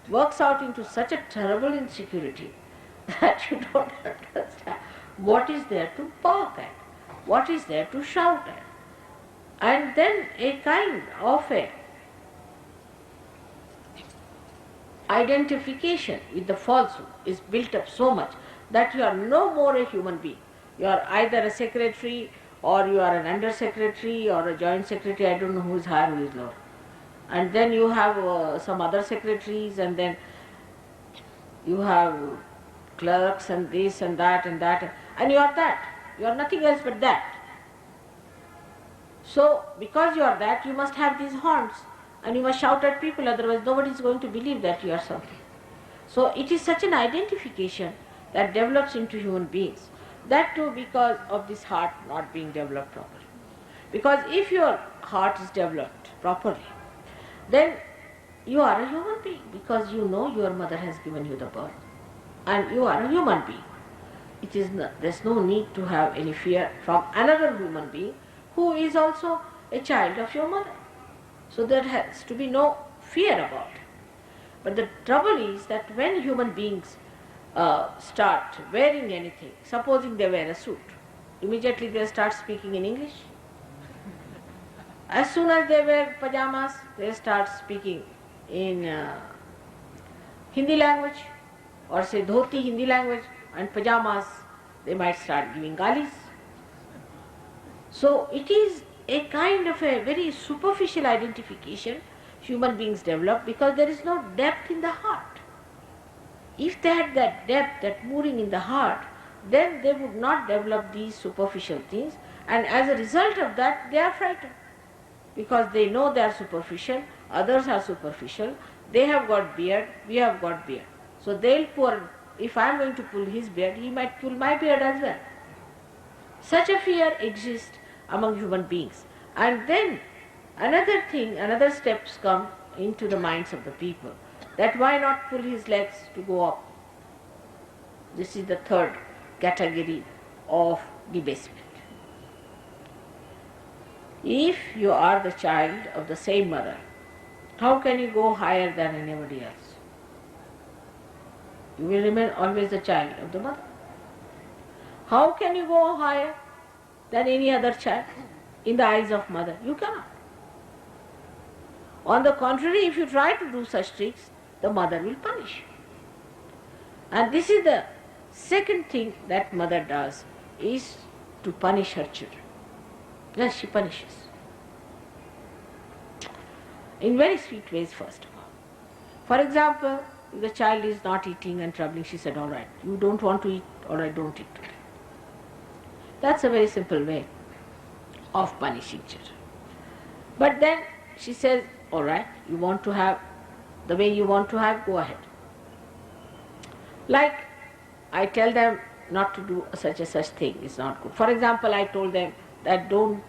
works out into such a terrible insecurity that you don't understand what is there to bark at, what is there to shout at. And then a kind of a identification with the falsehood is built up so much that you are no more a human being. You are either a secretary or you are an under secretary or a joint secretary, I don't know who is higher, who is lower. And then you have some other secretaries, and then you have clerks and this and that, and you are that. You are nothing else but that. So, because you are that, you must have these horns and you must shout at people, otherwise nobody is going to believe that you are something. So, it is such an identification that develops into human beings. That too because of this heart not being developed properly. Because if your heart is developed properly, then you are a human being because you know your mother has given you the birth and you are a human being. There's no need to have any fear from another human being who is also a child of your mother. So there has to be no fear about it. But the trouble is that when human beings start wearing anything, supposing they wear a suit, immediately they start speaking in English. As soon as they wear pajamas, they start speaking in Hindi language, or say dhoti Hindi language, and pajamas they might start giving galis. So it is a kind of a very superficial identification human beings develop because there is no depth in the heart. If they had that depth, that mooring in the heart, then they would not develop these superficial things, and as a result of that they are frightened because they know they are superficial, others are superficial, they have got beard, we have got beard. So they'll pull, if I am going to pull his beard, he might pull my beard as well. Such a fear exists among human beings. And then another thing, another steps come into the minds of the people, that why not pull his legs to go up. This is the third category of debasement. If you are the child of the same mother, how can you go higher than anybody else? You will remain always the child of the mother. How can you go higher than any other child in the eyes of mother? You cannot. On the contrary, if you try to do such tricks, the mother will punish you. And this is the second thing that mother does, is to punish her children. Yes, she punishes. In very sweet ways, first of all. For example, if the child is not eating and troubling, she said, all right, you don't want to eat, all right, don't eat today. That's a very simple way of punishing children. But then she says, all right, you want to have the way you want to have, go ahead. Like I tell them not to do such thing, it's not good. For example, I told them that don't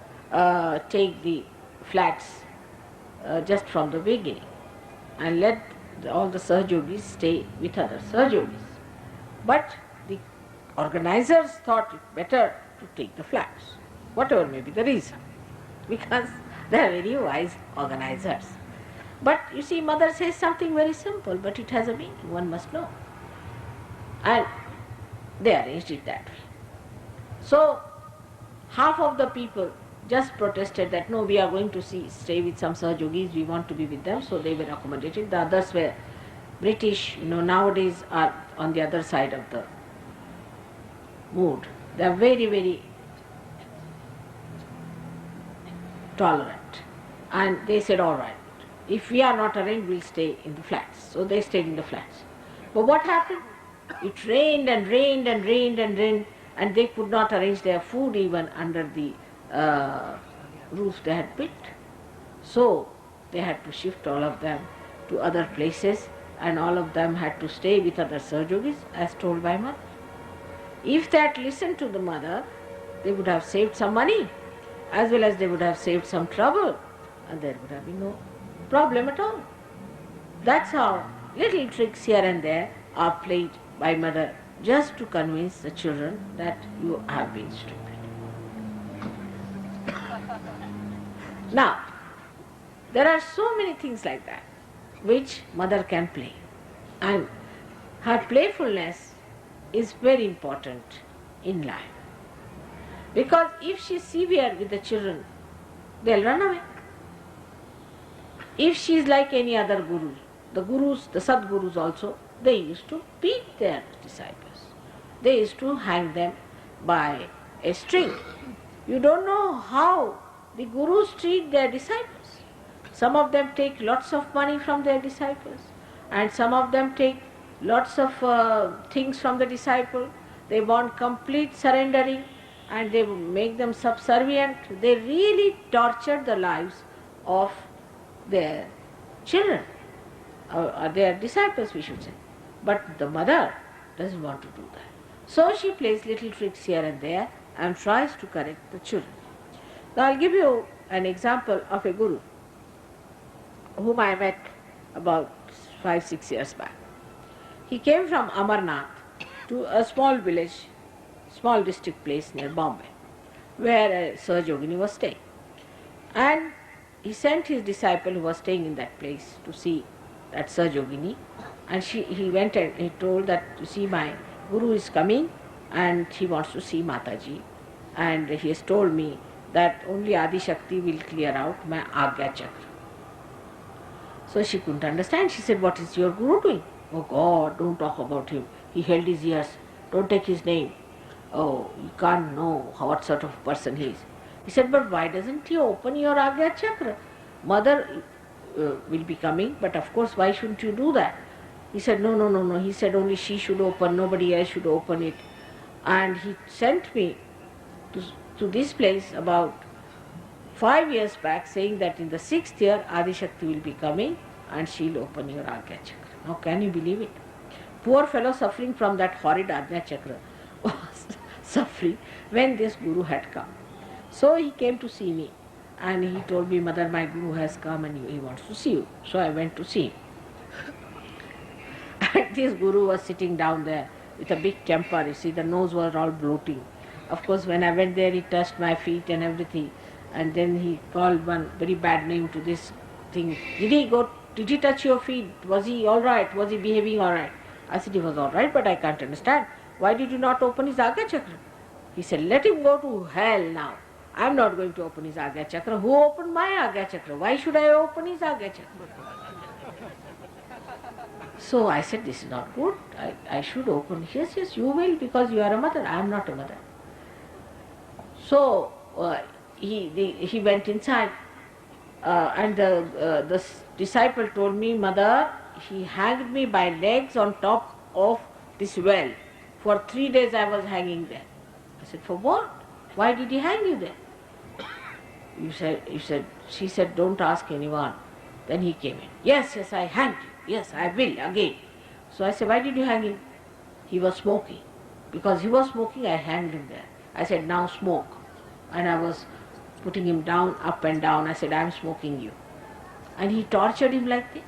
take the flats just from the beginning and let all the Sahajogis stay with other Sahajogis. But the organizers thought it better to take the flats, whatever may be the reason, because they are very wise organizers. But you see, mother says something very simple, but it has a meaning, one must know. And they arranged it that way. So, half of the people just protested that no, we are going to stay with some Sahajogis, we want to be with them, so they were accommodated. The others were British, nowadays are on the other side of the mood. They are very, very tolerant. And they said, all right, if we are not arranged, we'll stay in the flats. So they stayed in the flats. But what happened? It rained and rained and rained and rained, and they could not arrange their food even under the roof they had built. So they had to shift all of them to other places, and all of them had to stay with other Sahajogis as told by mother. If they had listened to the mother, they would have saved some money, as well as they would have saved some trouble, and there would have been no problem at all. That's how little tricks here and there are played by mother, just to convince the children that you have been stupid. Now, there are so many things like that which mother can play, and her playfulness is very important in life. Because if she is severe with the children, they'll run away. If she is like any other guru, the Sadgurus also, they used to beat their disciples. They used to hang them by a string. You don't know how the gurus treat their disciples. Some of them take lots of money from their disciples, and some of them take lots of things from the disciple. They want complete surrendering, and they make them subservient. They really torture the lives of their children, or their disciples, we should say. But the mother doesn't want to do that. So she plays little tricks here and there and tries to correct the children. Now I'll give you an example of a guru whom I met about 5-6 years back. He came from Amarnath to a small village, small district place near Bombay, where a Sahajogini was staying. And he sent his disciple who was staying in that place to see that Sahajogini, and he went and he told that, you see, my guru is coming and he wants to see Mataji, and he has told me that only Adi Shakti will clear out my Agya Chakra. So she couldn't understand. She said, what is your guru doing? Oh God, don't talk about him. He held his ears. Don't take his name. Oh, you can't know what sort of person he is. He said, but why doesn't he open your Agya Chakra? Mother will be coming, but of course, why shouldn't you do that? He said, no. He said only she should open, nobody else should open it. And he sent me to this place about 5 years back, saying that in the 6th year, Adi Shakti will be coming and she'll open your Agya Chakra. Now can you believe it? Poor fellow suffering from that horrid Agya Chakra was suffering when this guru had come. So he came to see me and he told me, Mother, my guru has come and he wants to see you. So I went to see him. And this guru was sitting down there with a big temper. You see, the nose was all bloating. Of course, when I went there, he touched my feet and everything. And then he called one very bad name to this thing. Did he touch your feet? Was he all right? Was he behaving all right? I said, he was all right, but I can't understand. Why did you not open his Agya Chakra? He said, let him go to hell now. I am not going to open his Agya Chakra. Who opened my Agya Chakra? Why should I open his Agya Chakra? So I said, this is not good. I should open. Yes, you will, because you are a mother. I am not a mother. So he went inside, and the disciple told me, Mother, he hanged me by legs on top of this well. For 3 days I was hanging there. I said, for what? Why did he hang you there? She said, don't ask anyone. Then he came in. Yes, I hanged you. Yes, I will again. So I said, why did you hang him? He was smoking. Because he was smoking, I hanged him there. I said, now smoke. And I was putting him down, up and down. I said, I am smoking you. And he tortured him like this.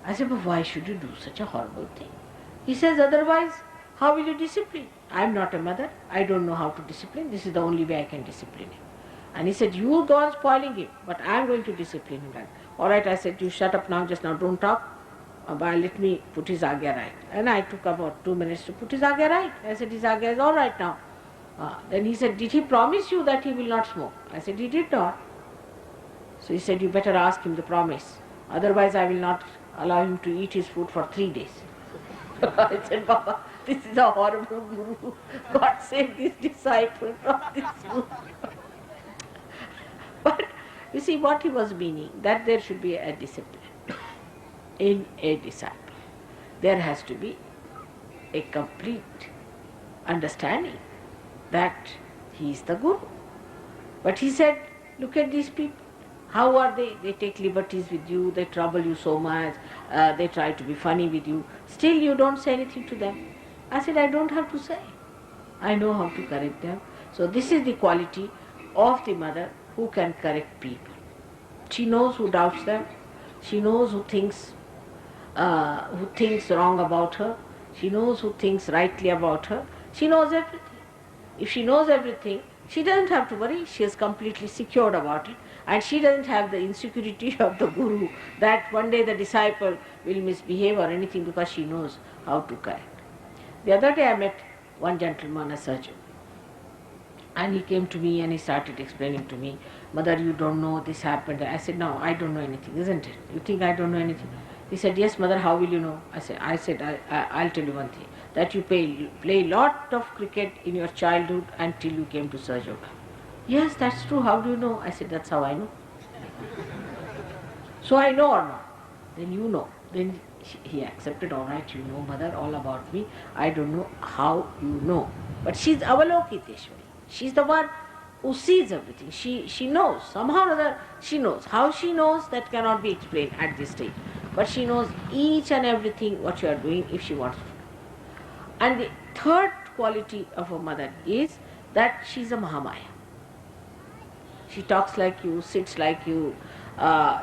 I said, but why should you do such a horrible thing? He says, otherwise, how will you discipline? I am not a mother. I don't know how to discipline. This is the only way I can discipline him. And he said, you go on spoiling him, but I am going to discipline him. Like, all right, I said, you shut up now, just now, don't talk. But let me put his Agya right. And I took about 2 minutes to put his Agya right. I said, his Agya is all right now. Then he said, did he promise you that he will not smoke? I said, he did not. So he said, you better ask him the promise. Otherwise I will not allow him to eat his food for 3 days. I said, Baba, this is a horrible guru. God save this disciple from this guru. But you see what he was meaning, that there should be a discipline in a disciple. There has to be a complete understanding that he is the guru. But he said, look at these people. How are they? They take liberties with you, they trouble you so much, they try to be funny with you. Still you don't say anything to them. I said, I don't have to say. I know how to correct them. So this is the quality of the mother who can correct people. She knows who doubts them. She knows who thinks wrong about her. She knows who thinks rightly about her. She knows everything. If she knows everything, she doesn't have to worry. She is completely secured about it. And she doesn't have the insecurity of the guru that one day the disciple will misbehave or anything, because she knows how to correct. The other day I met one gentleman, a surgeon. And he came to me and he started explaining to me, Mother, you don't know this happened. I said, no, I don't know anything, isn't it? You think I don't know anything? He said, yes, Mother, how will you know? I said, I'll tell you one thing, that you play lot of cricket in your childhood until you came to Surge Yoga. Yes, that's true. How do you know? I said, that's how I know. So I know or not? Then you know. Then he accepted, all right, you know, Mother, all about me. I don't know how you know. But she's Avalokiteshwari. She's the one who sees everything. She knows. Somehow or other, she knows. How she knows, that cannot be explained at this stage. But she knows each and everything what you are doing if she wants to. And the third quality of a mother is that she is a Mahamaya. She talks like you, sits like you,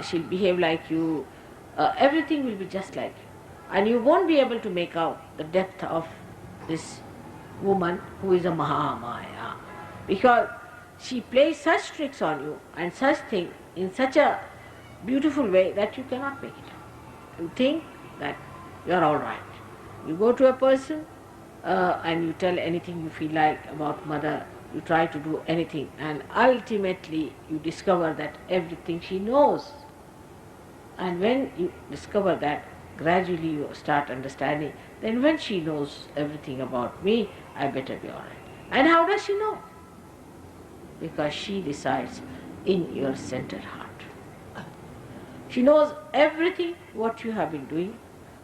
she'll behave like you, everything will be just like you. And you won't be able to make out the depth of this woman who is a Mahamaya. Because she plays such tricks on you and such things in such a beautiful way that you cannot make it out. You think that you are all right. You go to a person and you tell anything you feel like about mother, you try to do anything, and ultimately you discover that everything she knows. And when you discover that, gradually you start understanding, then when she knows everything about me, I better be all right. And how does she know? Because she resides in your center heart. She knows everything what you have been doing,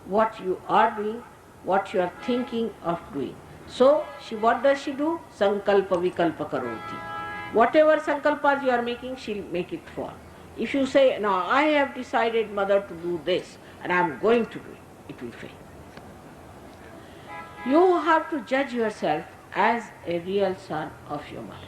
what you are doing, what you are thinking of doing. So, what does she do? Sankalpa vikalpa karoti. Whatever sankalpas you are making, she'll make it fall. If you say, no, I have decided, Mother, to do this, and I am going to do it, it will fail. You have to judge yourself as a real son of your mother.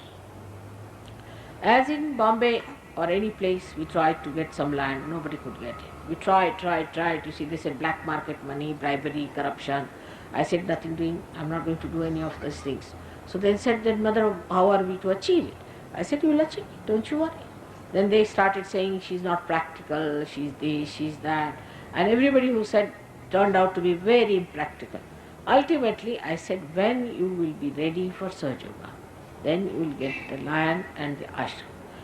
As in Bombay or any place, we tried to get some land, nobody could get it. We tried. You see, they said black market money, bribery, corruption. I said, nothing doing, I'm not going to do any of those things. So they said, then Mother, how are we to achieve it? I said, you will achieve it, don't you worry. Then they started saying she's not practical, she's this, she's that. And everybody who said turned out to be very impractical. Ultimately, I said, when you will be ready for Sahaja Yoga, then you will get the land and the ashram.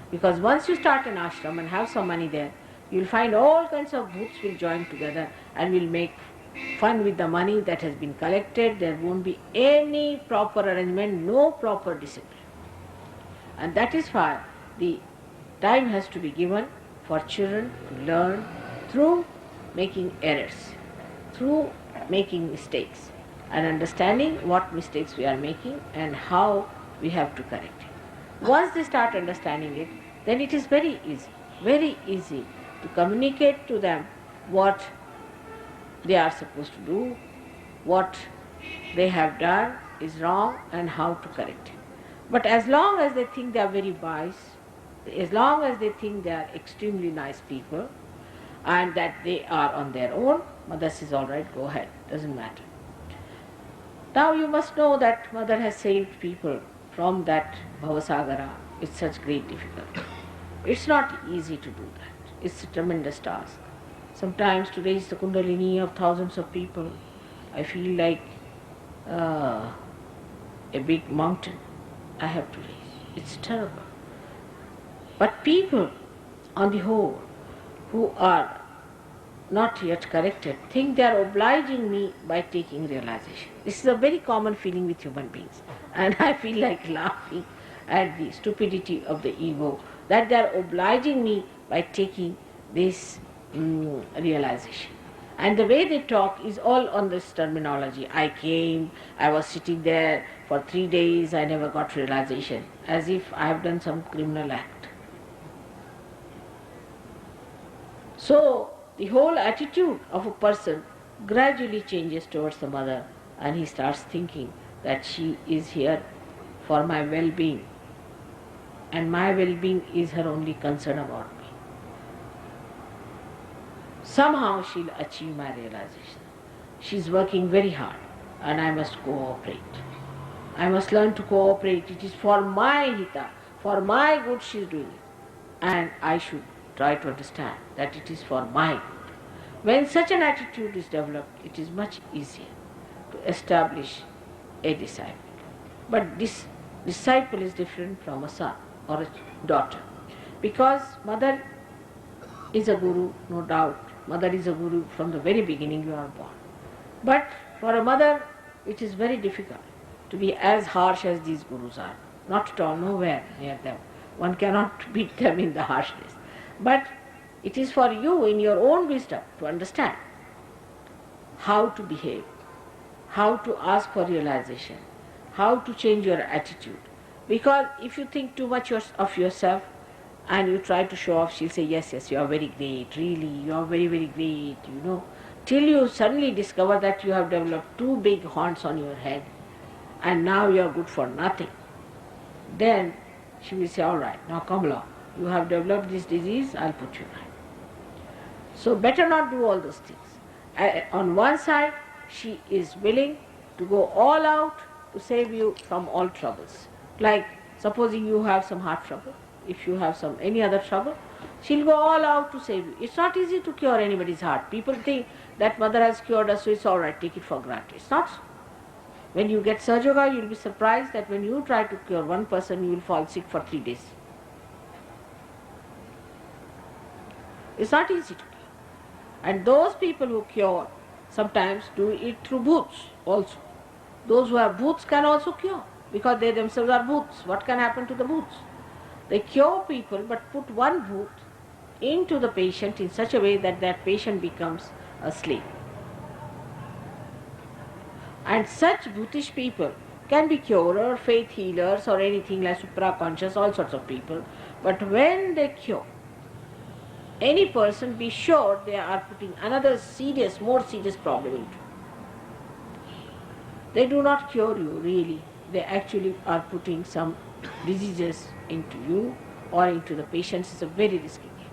Because once you start an ashram and have some money there, you will find all kinds of bhoots will join together and will make fun with the money that has been collected. There won't be any proper arrangement, no proper discipline. And that is why the time has to be given for children to learn through making errors, through making mistakes, and understanding what mistakes we are making and how we have to correct it. Once they start understanding it, then it is very easy to communicate to them what they are supposed to do, what they have done is wrong and how to correct it. But as long as they think they are very wise, as long as they think they are extremely nice people and that they are on their own, mother says, all right, go ahead, doesn't matter. Now you must know that mother has saved people from that Bhavasagara with such great difficulty. It's not easy to do that. It's a tremendous task. Sometimes to raise the Kundalini of thousands of people, I feel like a big mountain I have to raise. It's terrible. But people, on the whole, who are not yet corrected, think they are obliging me by taking realization. This is a very common feeling with human beings. And I feel like laughing at the stupidity of the ego, that they are obliging me by taking this realization. And the way they talk is all on this terminology. I came, I was sitting there for 3 days, I never got realization, as if I have done some criminal act. So, the whole attitude of a person gradually changes towards the mother, and he starts thinking that she is here for my well-being, and my well-being is her only concern about me. Somehow she'll achieve my realization. She's working very hard and I must cooperate. I must learn to cooperate. It is for my hita, for my good she's doing it. And I should try to understand that it is for my good. When such an attitude is developed, it is much easier to establish a disciple. But this disciple is different from a son or a daughter. Because mother is a guru, no doubt. Mother is a guru from the very beginning you are born. But for a mother, it is very difficult to be as harsh as these gurus are. Not at all, nowhere near them. One cannot beat them in the harshness. But it is for you in your own wisdom to understand how to behave, how to ask for realization, how to change your attitude. Because if you think too much of yourself and you try to show off, she'll say, yes, you are very great, really, you are very, very great, till you suddenly discover that you have developed 2 big horns on your head and now you are good for nothing. Then she will say, all right, now come along. You have developed this disease, I'll put you right. So better not do all those things. On one side, she is willing to go all out to save you from all troubles. Like supposing you have some heart trouble, if you have any other trouble, she'll go all out to save you. It's not easy to cure anybody's heart. People think that mother has cured us, so it's all right, take it for granted. It's not so. When you get Sahaja Yoga, you'll be surprised that when you try to cure one person, you will fall sick for 3 days. It's not easy to cure. And those people who cure sometimes do it through bhoots also. Those who have bhoots can also cure because they themselves are bhoots. What can happen to the bhoots? They cure people but put one bhoot into the patient in such a way that that patient becomes a slave. And such bhutish people can be curer, faith healers or anything like supra-conscious, all sorts of people. But when they cure any person, be sure they are putting another more serious problem into. They do not cure you really. They actually are putting some diseases into you or into the patients. It's a very risky game.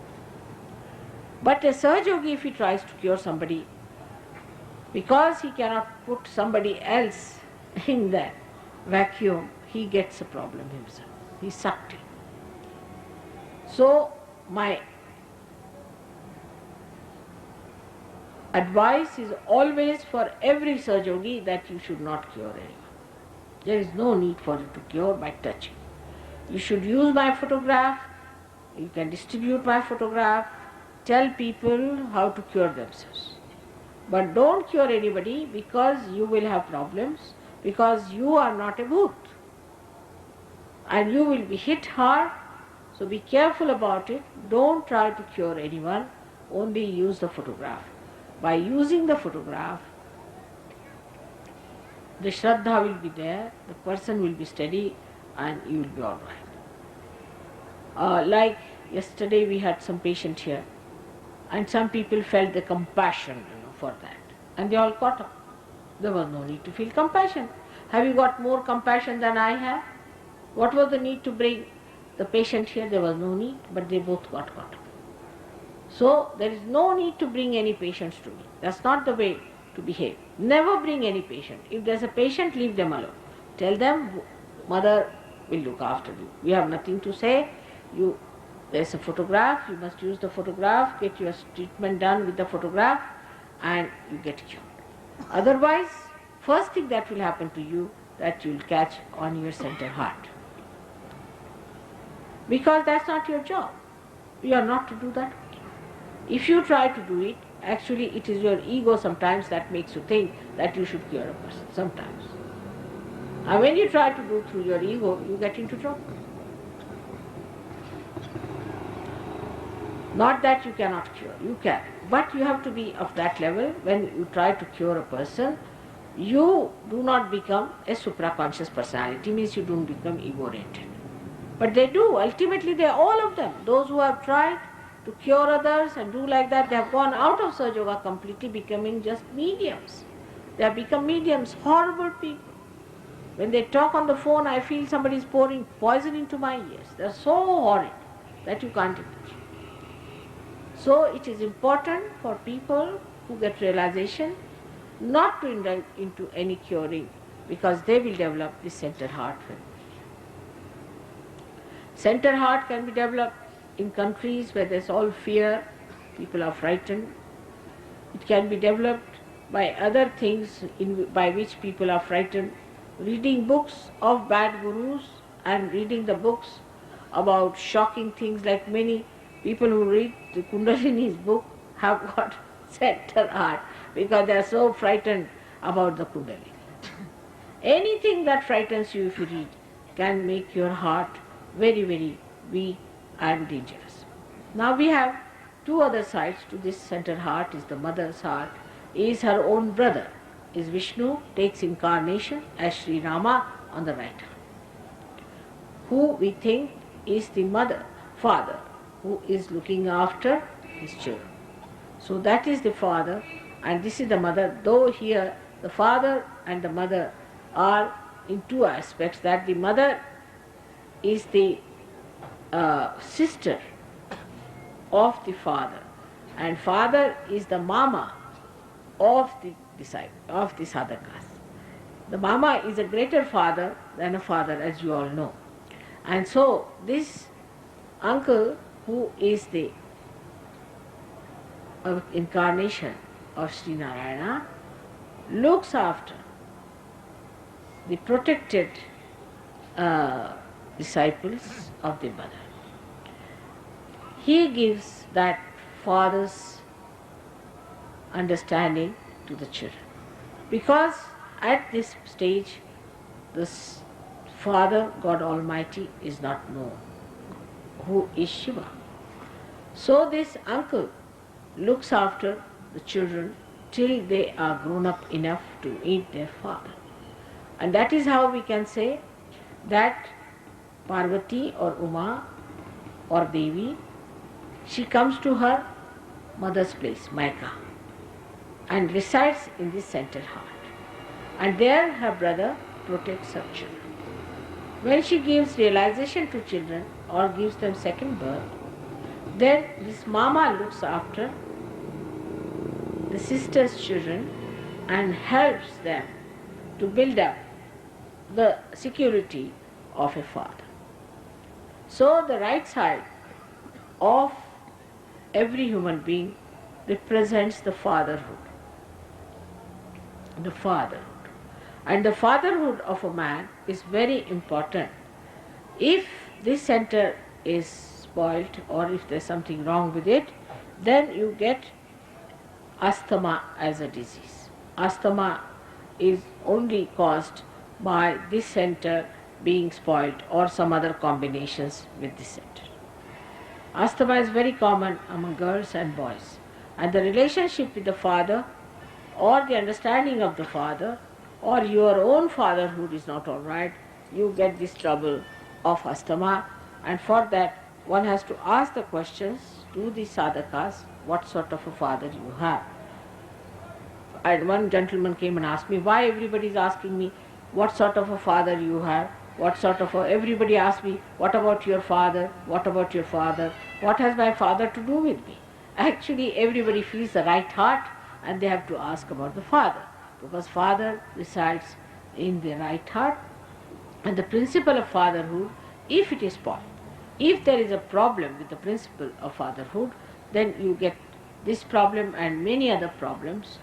But a Sahaja Yogi, if he tries to cure somebody, because he cannot put somebody else in that vacuum, he gets a problem himself. He's sucked in. So my advice is always for every Saj Yogi that you should not cure anyone. There is no need for you to cure by touching. You should use my photograph, you can distribute my photograph, tell people how to cure themselves. But don't cure anybody because you will have problems, because you are not a bhoot. And you will be hit hard, so be careful about it. Don't try to cure anyone, only use the photograph. By using the photograph, the Shraddha will be there, the person will be steady, and you will be all right. Like yesterday we had some patient here, and some people felt the compassion for that, and they all caught up. There was no need to feel compassion. Have you got more compassion than I have? What was the need to bring the patient here? There was no need, but they both got caught up. So there is no need to bring any patients to me. That's not the way to behave. Never bring any patient. If there's a patient, leave them alone. Tell them, mother will look after you. We have nothing to say. There's a photograph, you must use the photograph, get your treatment done with the photograph, and you get cured. Otherwise, first thing that will happen to you, that you will catch on your center heart. Because that's not your job. You are not to do that. If you try to do it, actually it is your ego sometimes that makes you think that you should cure a person, sometimes. And when you try to do through your ego, you get into trouble. Not that you cannot cure, you can. But you have to be of that level. When you try to cure a person, you do not become a supra-conscious personality, means you don't become ego-oriented. But they do, ultimately they are all of them. Those who have tried to cure others and do like that, they have gone out of Sahaja Yoga completely, becoming just mediums. They have become mediums, horrible people. When they talk on the phone, I feel somebody is pouring poison into my ears. They are so horrid that you can't imagine. So it is important for people who get realization not to indulge into any curing, because they will develop this center heart. Center heart can be developed in countries where there is all fear, people are frightened. It can be developed by other things by which people are frightened. Reading books of bad gurus and reading the books about shocking things, like many people who read the Kundalini's book have got center heart because they are so frightened about the Kundalini. Anything that frightens you if you read can make your heart very, very weak and dangerous. Now we have two other sides to this center heart. Is the mother's heart, is her own brother, is Vishnu, takes incarnation as Sri Rama on the right hand, who we think is the father, who is looking after his children. So that is the father and this is the mother, though here the father and the mother are in two aspects, that the mother is the sister of the father, and father is the mama of the disciple, of the sadhakas. The mama is a greater father than a father, as you all know. And so this uncle, who is the incarnation of Sri Narayana, looks after the protected disciples of the mother. He gives that father's understanding to the children, because at this stage this Father, God Almighty, is not known, who is Shiva. So this uncle looks after the children till they are grown up enough to meet their father. And that is how we can say that Parvati or Uma or Devi, she comes to her mother's place, Maika, and resides in this center heart. And there her brother protects her children. When she gives realization to children or gives them second birth, then this mama looks after the sister's children and helps them to build up the security of a father. So the right side of every human being represents the fatherhood. The fatherhood. And the fatherhood of a man is very important. If this center is spoilt or if there's something wrong with it, then you get asthma as a disease. Asthma is only caused by this center being spoilt or some other combinations with this center. Asthma is very common among girls and boys, and the relationship with the father or the understanding of the father or your own fatherhood is not all right, you get this trouble of asthma, and for that one has to ask the questions to the sadhakas, what sort of a father you have. And one gentleman came and asked me, why everybody is asking me what sort of a father you have, what sort of a, everybody asks me, what about your father, what about your father, what has my father to do with me? Actually everybody feels the right heart and they have to ask about the father, because father resides in the right heart, and the principle of fatherhood, if it is spoiled, if there is a problem with the principle of fatherhood, then you get this problem and many other problems,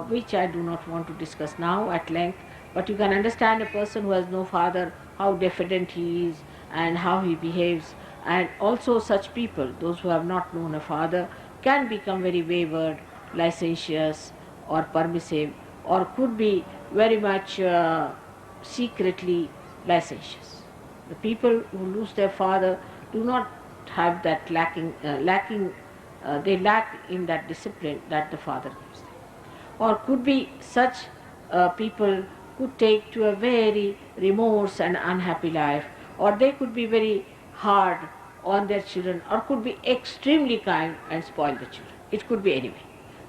which I do not want to discuss now at length, but you can understand a person who has no father, how diffident he is and how he behaves, and also such people, those who have not known a father, can become very wayward, licentious or permissive, or could be very much secretly licentious. The people who lose their father do not have that they lack in that discipline that the father gives them. Or could be such people could take to a very remorse and unhappy life, or they could be very hard on their children, or could be extremely kind and spoil the children. It could be anyway.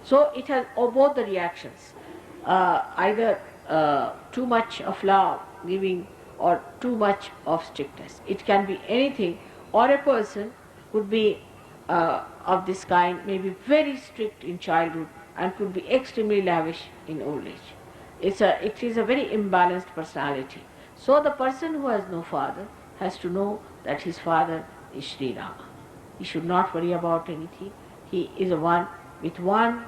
So it has both the reactions, either too much of love giving or too much of strictness. It can be anything, or a person could be of this kind, may be very strict in childhood and could be extremely lavish in old age. It is a very imbalanced personality. So the person who has no father has to know that his father is Sri Rama. He should not worry about anything. He is a one, with one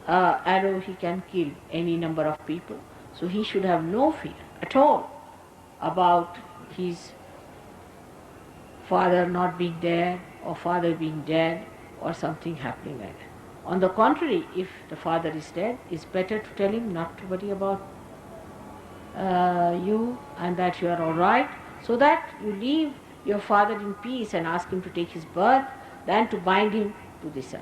arrow he can kill any number of people. So he should have no fear at all about his father not being there or father being dead or something happening like that. On the contrary, if the father is dead, it's better to tell him not to worry about you and that you are all right, so that you leave your father in peace and ask him to take his birth than to bind him to this earth.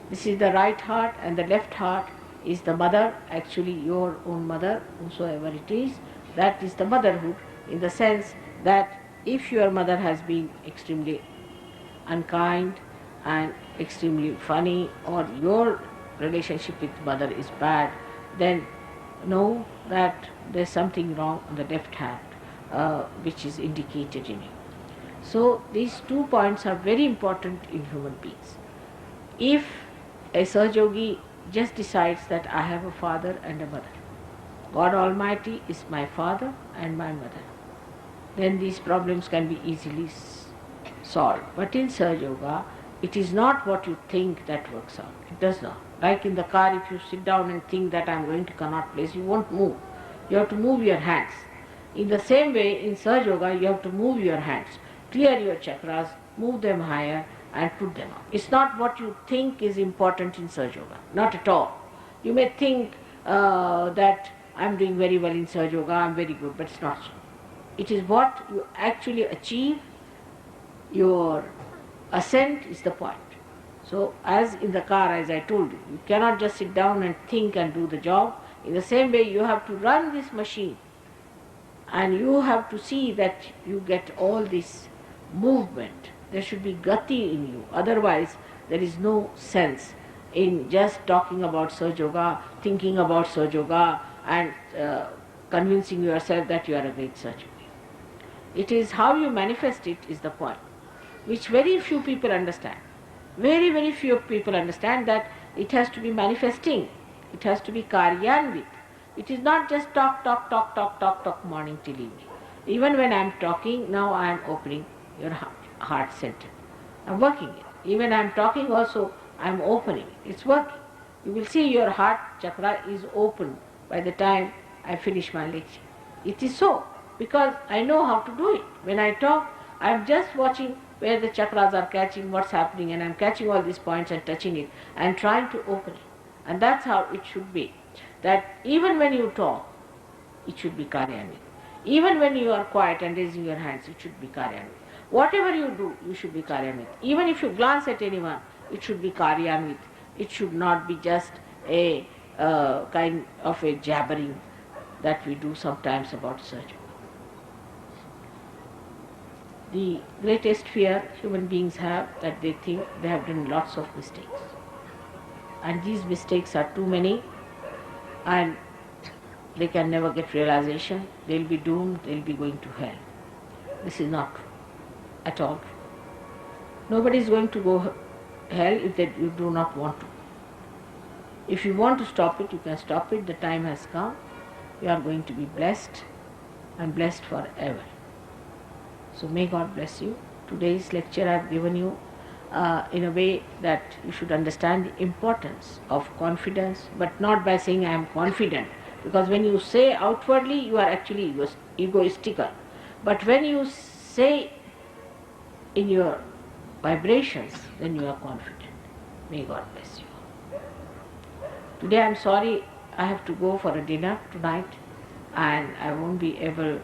This is the right heart, and the left heart is the mother, actually your own mother, whosoever it is. That is the motherhood, in the sense that if your mother has been extremely unkind and extremely funny, or your relationship with mother is bad, then know that there is something wrong on the left hand, which is indicated in you. So these 2 points are very important in human beings. If a Sahajogi just decides that I have a father and a mother, God Almighty is my father and my mother, then these problems can be easily solved. But in Sahaja Yoga, it is not what you think that works out. It does not. Like in the car, if you sit down and think that I am going to Connaught Place, you won't move. You have to move your hands. In the same way, in Sahaja Yoga, you have to move your hands, clear your chakras, move them higher and put them up. It's not what you think is important in Sahaja Yoga, not at all. You may think that I am doing very well in Sahaja Yoga, I am very good, but it's not so. It is what you actually achieve. Your ascent is the point. So as in the car, as I told you, you cannot just sit down and think and do the job. In the same way, you have to run this machine, and you have to see that you get all this movement. There should be gati in you. Otherwise, there is no sense in just talking about Sahaja Yoga, thinking about Sahaja Yoga, and convincing yourself that you are a great Sahaja Yogi. It is how you manifest it is the point, which very few people understand. Very, very few people understand that it has to be manifesting. It has to be karyanvit. It is not just talk morning till evening. Even when I am talking, now I am opening your heart center. I'm working it. Even I'm talking also, I'm opening it. It's working. You will see your heart chakra is open by the time I finish my lecture. It is so, because I know how to do it. When I talk, I'm just watching where the chakras are catching, what's happening, and I'm catching all these points and touching it and trying to open it. And that's how it should be. That even when you talk, it should be Karyanvit. Even when you are quiet and raising your hands, it should be Karyanvit. Whatever you do, you should be Karyanvit. Even if you glance at anyone, it should be Karyanvit. It should not be just a kind of a jabbering that we do sometimes about surgery. The greatest fear human beings have, that they think they have done lots of mistakes. And these mistakes are too many, and they can never get realization. They'll be doomed, they'll be going to hell. This is not true at all. Nobody is going to go hell if you do not want to. If you want to stop it, you can stop it. The time has come. You are going to be blessed, and blessed forever. So may God bless you. Today's lecture I have given you in a way that you should understand the importance of confidence, but not by saying I am confident, because when you say outwardly you are actually egoistical. But when you say in your vibrations, then you are confident. May God bless you. Today I am sorry I have to go for a dinner tonight, and I won't be able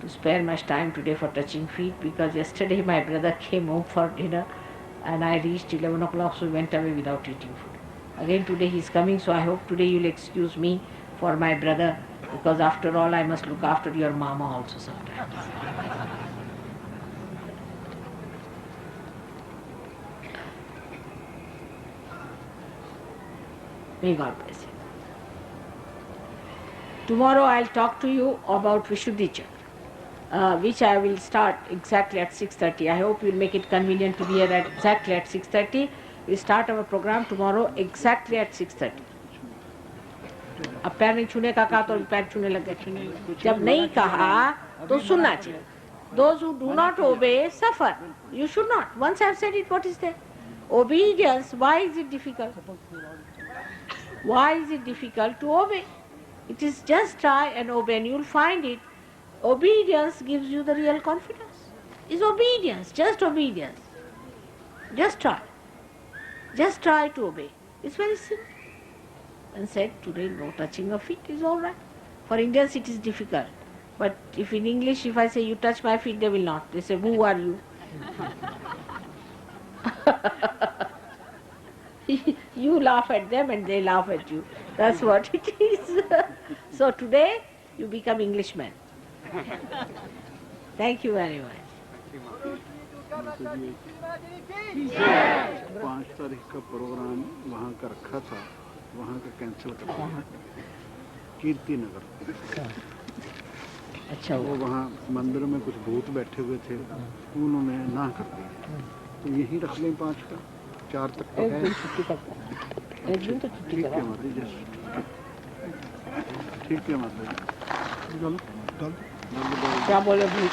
to spare much time today for touching feet, because yesterday my brother came home for dinner and I reached 11 o'clock, so we went away without eating food. Again today he is coming, so I hope today you will excuse me for my brother, because after all I must look after your mama also sometimes. May God bless you. Tomorrow I will talk to you about Vishuddhi Chakra, which I will start exactly at 6:30. I hope you will make it convenient to be here exactly at 6:30. We start our program tomorrow exactly at 6:30. अब पैर नहीं छूने का कहा तो पैर छूने लग गए. जब नहीं कहा तो सुनना चाहिए. Those who do not obey suffer. You should not. Once I have said it, what is there? Obedience, why is it difficult? Why is it difficult to obey? It is just try and obey, and you will find it. Obedience gives you the real confidence. It's obedience, just obedience. Just try. Just try to obey. It's very simple. And said today no touching of feet is all right. For Indians it is difficult. But if in English, if I say you touch my feet, they will not. They say, who are you? You laugh at them and they laugh at you. That's what it is. So today you become Englishmen. Thank you very much. 5 तारीख का programme वहाँ का रखा था, वहाँ का cancel कर दिया, कीर्ति नगर। अच्छा, वो वहाँ मंदिर में कुछ भूत बैठे हुए थे, उन्होंने ना कर दिया, तो यही रख लें 5 का, 4 तक तो है। एक दिन तो छुट्टी ठीक है माता जी, ठीक है माता जी। क्या बोले भूत?